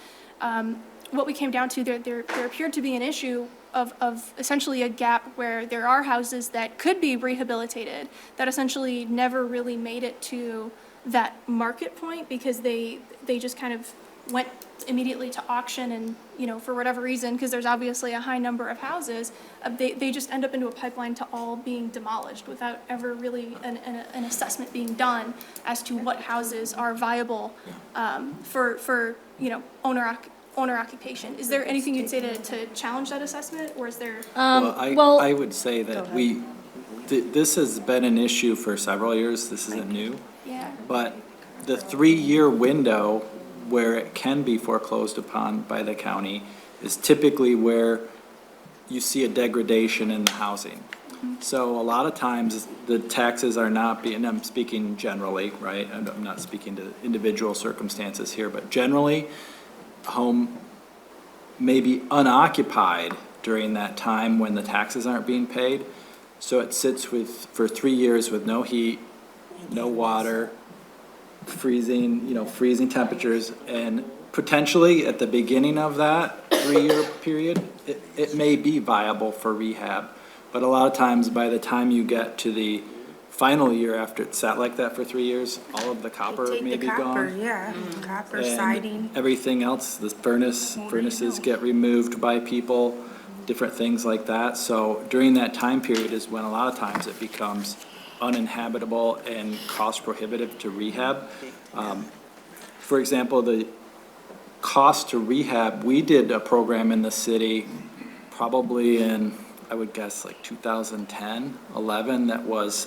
what we came down to, there appeared to be an issue of essentially a gap where there are houses that could be rehabilitated that essentially never really made it to that market point because they just kind of went immediately to auction and, for whatever reason, because there's obviously a high number of houses, they just end up into a pipeline to all being demolished without ever really an assessment being done as to what houses are viable for owner occupation. Is there anything you'd say to challenge that assessment, or is there? I would say that this has been an issue for several years. This isn't new. Yeah. But the 3-year window where it can be foreclosed upon by the county is typically where you see a degradation in the housing. So a lot of times the taxes are not being, and I'm speaking generally, right? I'm not speaking to individual circumstances here, but generally, a home may be unoccupied during that time when the taxes aren't being paid. So it sits for 3 years with no heat, no water, freezing temperatures, and potentially at the beginning of that 3-year period, it may be viable for rehab. But a lot of times, by the time you get to the final year after it sat like that for 3 years, all of the copper Take may the be copper, gone. yeah, copper And siding. everything else, the furnaces get removed by people, different things like that. So during that time period is when a lot of times it becomes uninhabitable and cost prohibitive to rehab. For example, the cost to rehab, we did a program in the city probably in, I would guess, like 2010, 11, that was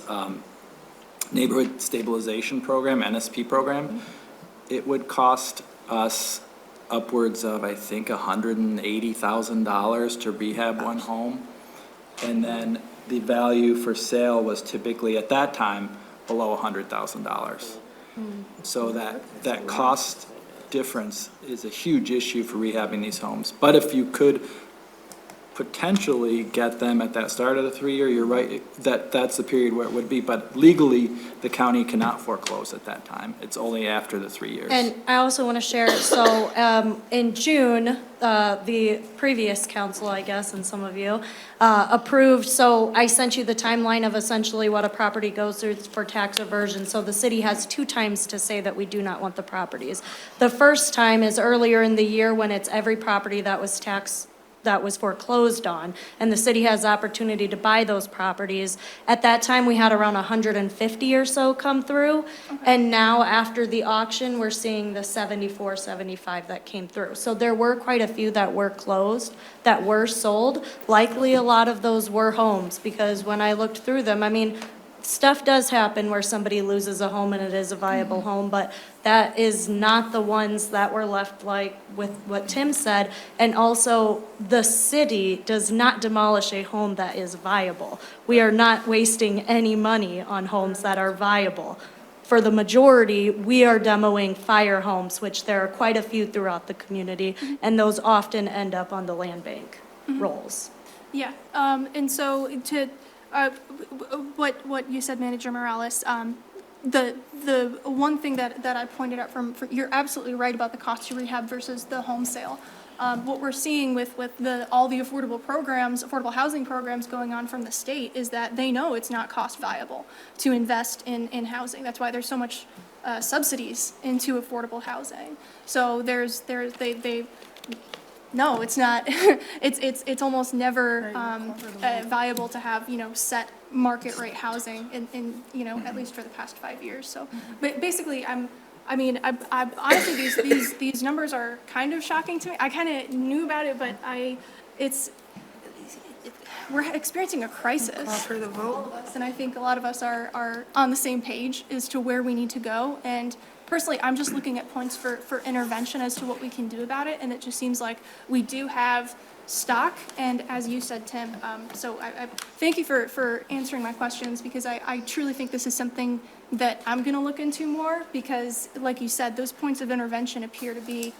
Neighborhood Stabilization Program, NSP program. It would cost us upwards of, I think, $180,000 to rehab one home. And then the value for sale was typically, at that time, below $100,000. So that cost difference is a huge issue for rehabbing these homes. But if you could potentially get them at that start of the 3 year, you're right, that's the period where it would be. But legally, the county cannot foreclose at that time. It's only after the 3 years. And I also want to share, so in June, the previous council, I guess, and some of you, approved, so I sent you the timeline of essentially what a property goes through for tax reversion. So the city has 2 times to say that we do not want the properties. The first time is earlier in the year when it's every property that was foreclosed on, and the city has the opportunity to buy those properties. At that time, we had around 150 or so come through, and now after the auction, we're seeing the 74, 75 that came through. So there were quite a few that were closed, that were sold. Likely a lot of those were homes, because when I looked through them, I mean, stuff does happen where somebody loses a home and it is a viable home, but that is not the ones that were left, like with what Tim said. And also, the city does not demolish a home that is viable. We are not wasting any money on homes that are viable. For the majority, we are demoing fire homes, which there are quite a few throughout the community, and those often end up on the land bank rolls. Yeah, and so to, what you said, Manager Morales, the one thing that I pointed out you're absolutely right about the cost to rehab versus the home sale. What we're seeing with all the affordable housing programs going on from the state is that they know it's not cost viable to invest in housing. That's why there's so much subsidies into affordable housing. So no, it's not. It's almost never viable to have, set market rate housing in at least for the past 5 years. So, but basically, I honestly, these numbers are kind of shocking to me. I kind of knew about it, but we're experiencing a crisis. Call for the vote. And I think a lot of us are on the same page as to where we need to go. And personally, I'm just looking at points for intervention as to what we can do about it. And it just seems like we do have stock. And as you said, Tim, so I thank you for answering my questions, because I truly think this is something that I'm going to look into more, because like you said, those points of intervention appear to be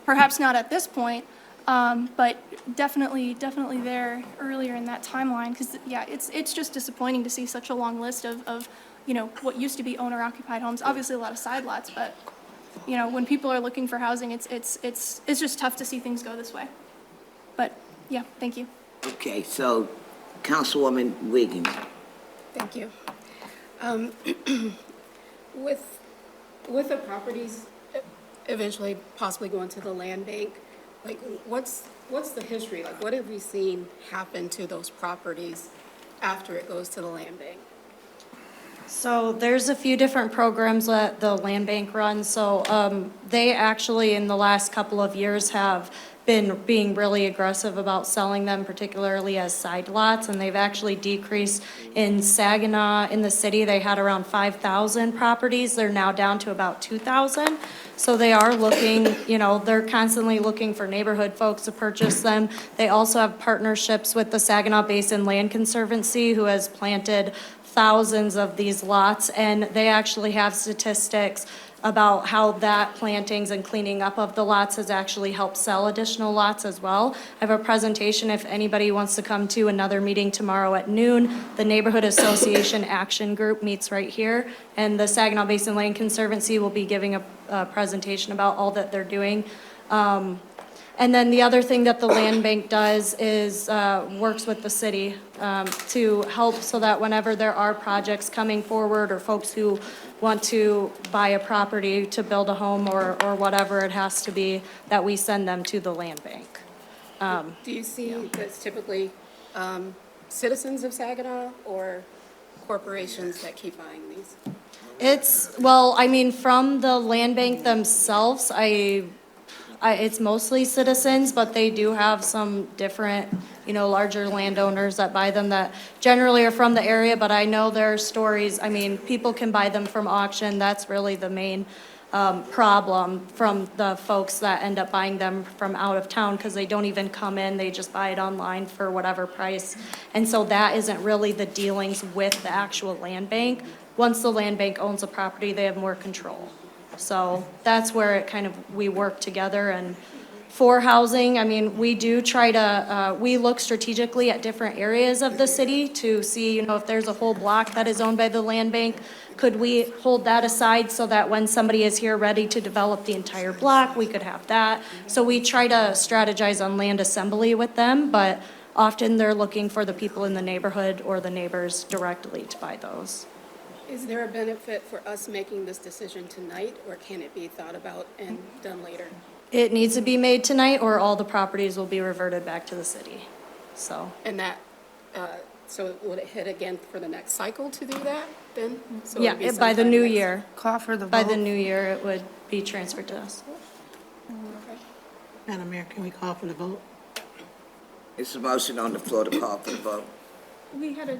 perhaps not at this point, but definitely there earlier in that timeline. Because yeah, it's just disappointing to see such a long list of what used to be owner-occupied homes. Obviously, a lot of side lots, but when people are looking for housing, it's just tough to see things go this way. But yeah, thank you. Okay, so Councilwoman Wiggins. Thank you. With the properties eventually possibly going to the land bank, like what's the history? Like what have we seen happen to those properties after it goes to the land bank? So there's a few different programs that the land bank runs. So they actually, in the last couple of years, have been being really aggressive about selling them, particularly as side lots, and they've actually decreased. In Saginaw, in the city, they had around 5,000 properties. They're now down to about 2,000. So they are looking, they're constantly looking for neighborhood folks to purchase them. They also have partnerships with the Saginaw Basin Land Conservancy, who has planted thousands of these lots, and they actually have statistics about how that plantings and cleaning up of the lots has actually helped sell additional lots as well. I have a presentation if anybody wants to come to another meeting tomorrow at noon. The Neighborhood Association Action Group meets right here, and the Saginaw Basin Land Conservancy will be giving a presentation about all that they're doing. And then the other thing that the land bank does is works with the city to help so that whenever there are projects coming forward or folks who want to buy a property to build a home or whatever it has to be, that we send them to the land bank. Do you see that's typically citizens of Saginaw or corporations that keep buying these? Well, I mean, from the land bank themselves, it's mostly citizens, but they do have some different, larger landowners that buy them that generally are from the area, but I know there are stories, I mean, people can buy them from auction. That's really the main problem from the folks that end up buying them from out of town because they don't even come in, they just buy it online for whatever price. And so that isn't really the dealings with the actual land bank. Once the land bank owns a property, they have more control. So that's where it kind of, we work together. And for housing, I mean, we do try to, we look strategically at different areas of the city to see, if there's a whole block that is owned by the land bank, could we hold that aside so that when somebody is here ready to develop the entire block, we could have that? So we try to strategize on land assembly with them, but often they're looking for the people in the neighborhood or the neighbors directly to buy those. Is there a benefit for us making this decision tonight, or can it be thought about and done later? It needs to be made tonight, or all the properties will be reverted back to the city, so. And that, so would it hit again for the next cycle to do that then? So Yeah, it'd be by the sometime new next- year. Call for the vote. By the new year, it would be transferred to us. Madam Mayor, can we call for the vote? It's a motion on the floor to call for the vote. We had a,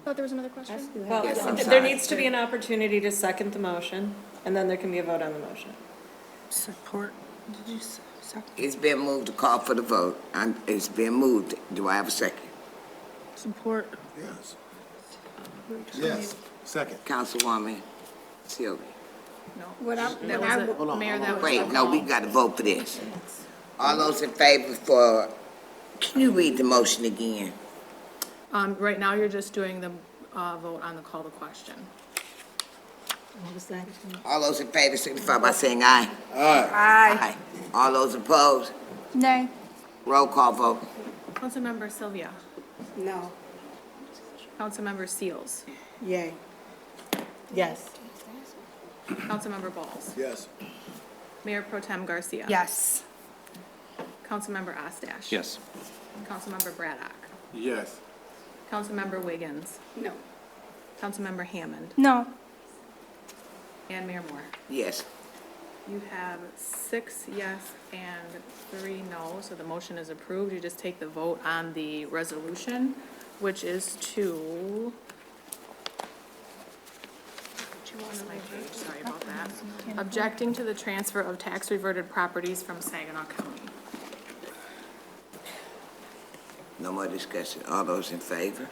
thought there was another question? Well, I'm there sorry. needs to be an opportunity to second the motion, and then there can be a vote on the motion. Support, did you say? It's been moved to call for the vote. It's been moved. Do I have a second? Support. Yes. Yes, second. Councilwoman Sylvia. Mayor, that was. Wait, no, we got to vote for this. All those in favor for, can you read the motion again? Right now, you're just doing the vote on the call to question. All those in favor signify by saying aye. Aye. All those opposed? Nay. Roll call vote. Councilmember Sylvia. No. Councilmember Seals. Yay. Yes. Councilmember Balls. Yes. Mayor Pro Tem Garcia. Yes. Councilmember Ostash. Yes. Councilmember Braddock. Yes. Councilmember Wiggins. No. Councilmember Hammond. No. And Mayor Moore. Yes. You have 6 yes and 3 no, so the motion is approved. You just take the vote on the resolution, which is to... Sorry about that. Objecting to the transfer of tax reverted properties from Saginaw County. No more discussion. All those in favor?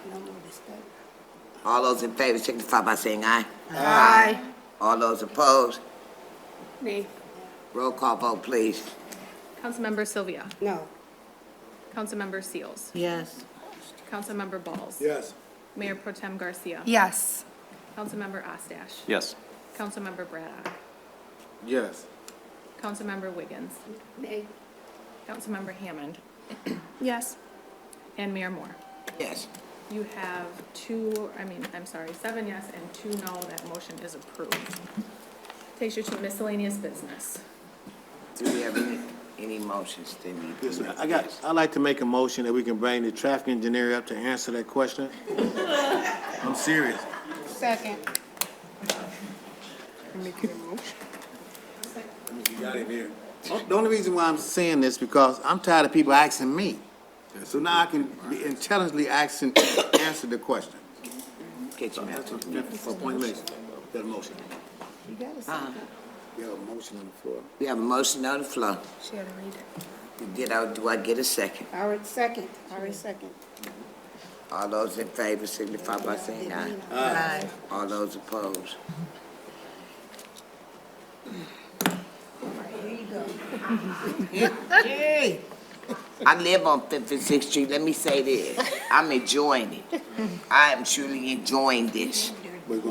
All those in favor signify by saying aye. Aye. All those opposed? Nay. Roll call vote, please. Councilmember Sylvia. No. Councilmember Seals. Yes. Councilmember Balls. Yes. Mayor Pro Tem Garcia. Yes. Councilmember Ostash. Yes. Councilmember Braddock. Yes. Councilmember Wiggins. Nay. Councilmember Hammond. Yes. And Mayor Moore. Yes. You have 7 yes and 2 no. That motion is approved. Takes you to miscellaneous business. Do we have any motions that need to be Yes, made? I'd like to make a motion that we can bring the traffic engineer up to answer that question. I'm serious. Second. The only reason why I'm saying this because I'm tired of people asking me. So now I can be intelligently answer the question. Get your mouth. For point of information, got a motion. You got a second. We have a motion on the floor. We have a motion on the floor. She had to read it. Do I get a second? Already second. Already second. All those in favor signify by saying aye. Aye. All those opposed? Hey. I live on 5th and 6th Street. Let me say this. I'm enjoying it. I am truly enjoying this with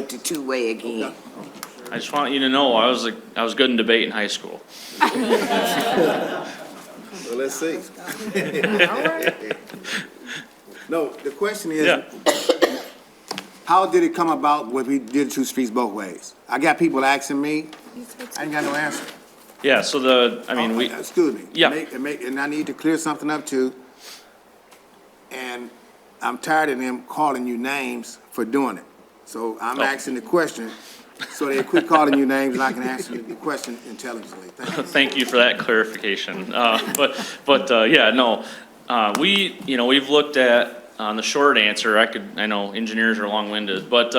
the two-way again. I just want you to know, I was good in debate in high school. Well, let's see. No, the question is, Yeah. how did it come about when we did 2 streets both ways? I got people asking me, I ain't got no answer. Yeah, so Excuse me. Yeah. And I need to clear something up too. And I'm tired of them calling you names for doing it. So I'm asking the question, so they quit calling you names and I can answer the question intelligently. Thank you. Thank you for that clarification. Yeah, no, we've looked at, on the short answer, I know engineers are long-winded, but,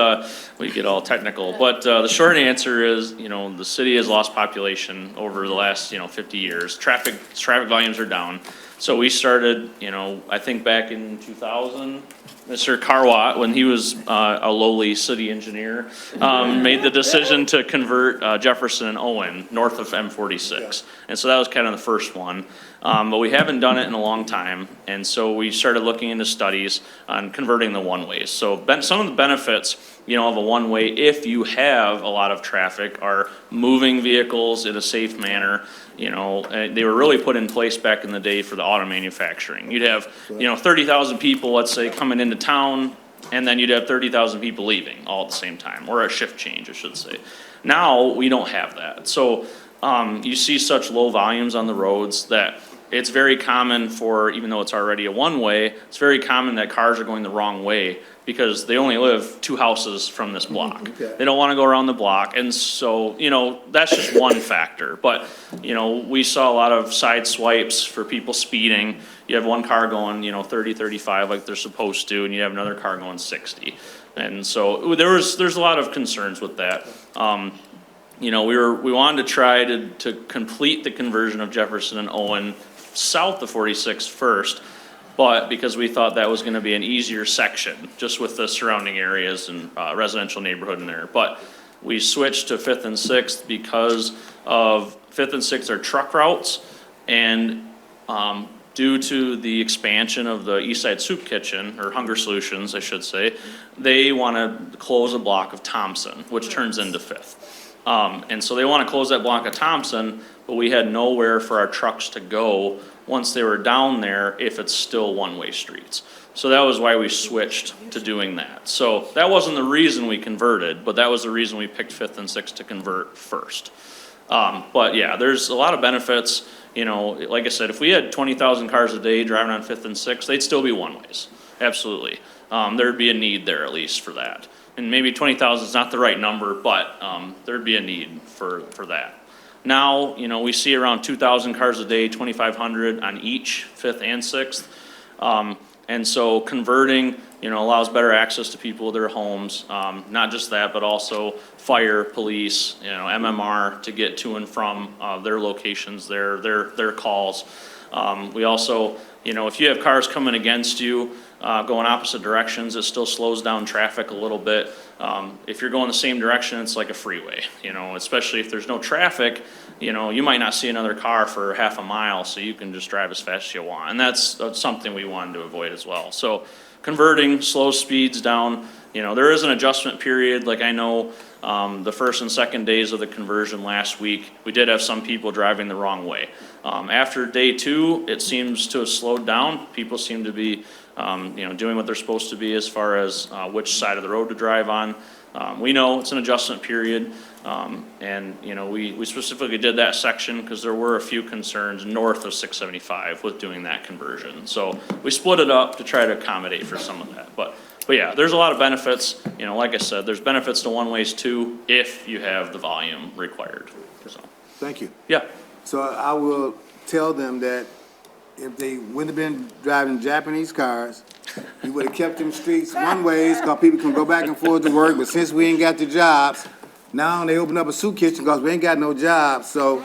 we get all technical. But, the short answer is, the city has lost population over the last, 50 years. Traffic volumes are down. So we started, I think back in 2000, Mr. Carwatt, when he was a lowly city engineer, made the decision to convert Jefferson and Owen north of M46. And so that was kind of the first one. But we haven't done it in a long time. And so we started looking into studies on converting the one-ways. So some of the benefits, of a one-way, if you have a lot of traffic, are moving vehicles in a safe manner. They were really put in place back in the day for the auto manufacturing. You'd have, 30,000 people, let's say, coming into town, and then you'd have 30,000 people leaving all at the same time, or a shift change, I should say. Now, we don't have that. So, you see such low volumes on the roads that it's very common for, even though it's already a one-way, it's very common that cars are going the wrong way because they only live 2 houses from this block. Okay. They don't want to go around the block. And so, that's just one factor. But, we saw a lot of side swipes for people speeding. You have one car going, 30, 35 like they're supposed to, and you have another car going 60. And so there's a lot of concerns with that. We wanted to try to complete the conversion of Jefferson and Owen south of 46 first, but because we thought that was gonna be an easier section, just with the surrounding areas and residential neighborhood in there. But we switched to 5th and 6th because of 5th and 6th are truck routes, and due to the expansion of the East Side Soup Kitchen, or Hunger Solutions, I should say, they wanna close a block of Thompson, which turns into 5th. And so they want to close that block of Thompson, but we had nowhere for our trucks to go once they were down there if it's still one-way streets. So that was why we switched to doing that. So that wasn't the reason we converted, but that was the reason we picked 5th and 6th to convert first. But yeah, there's a lot of benefits. Like I said, if we had 20,000 cars a day driving on 5th and 6th, they'd still be one-ways. Absolutely. There'd be a need there at least for that. And maybe 20,000 is not the right number, but there'd be a need for that. Now, we see around 2,000 cars a day, 2,500 on each 5th and 6th. And so converting, allows better access to people to their homes. Not just that, but also fire, police, MMR to get to and from their locations, their calls. We also, if you have cars coming against you, going opposite directions, it still slows down traffic a little bit. If you're going the same direction, it's like a freeway, especially if there's no traffic, you might not see another car for half a mile, so you can just drive as fast as you want. And that's something we wanted to avoid as well. So converting slows speeds down, there is an adjustment period. Like I know the first and second days of the conversion last week, we did have some people driving the wrong way. After day 2, it seems to have slowed down. People seem to be doing what they're supposed to be as far as which side of the road to drive on. We know it's an adjustment period, and we specifically did that section because there were a few concerns north of 675 with doing that conversion. So we split it up to try to accommodate for some of that. But yeah, there's a lot of benefits. Like I said, there's benefits to one-ways too if you have the volume required. So. Thank you. Yeah. So I will tell them that if they wouldn't have been driving Japanese cars, we would have kept them streets one-ways because people can go back and forth to work. But since we ain't got the jobs, now they open up a soup kitchen because we ain't got no jobs. So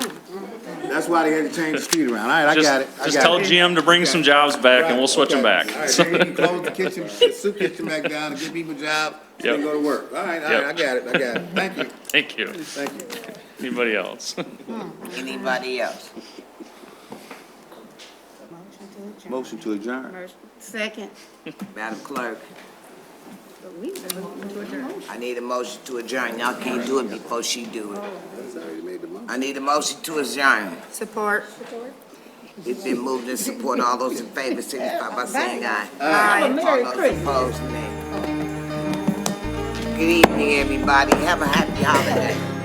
that's why they had to change the street around. All right, I got it. Just tell GM to bring some jobs back and we'll switch them back. All right, then you can close the kitchen, the soup kitchen back down and give people jobs so they can go to work. All right, I got it. Thank you. Thank you. Thank you. Anybody else? Anybody else? Motion to adjourn. Second. Madam Clerk? I need a motion to adjourn. Y'all can't do it before she do it. I need a motion to adjourn. Support. It's been moved and support. All those in favor, signify by saying aye. Have a Merry All those Christmas. opposed, nay. Good evening, everybody. Have a happy holiday.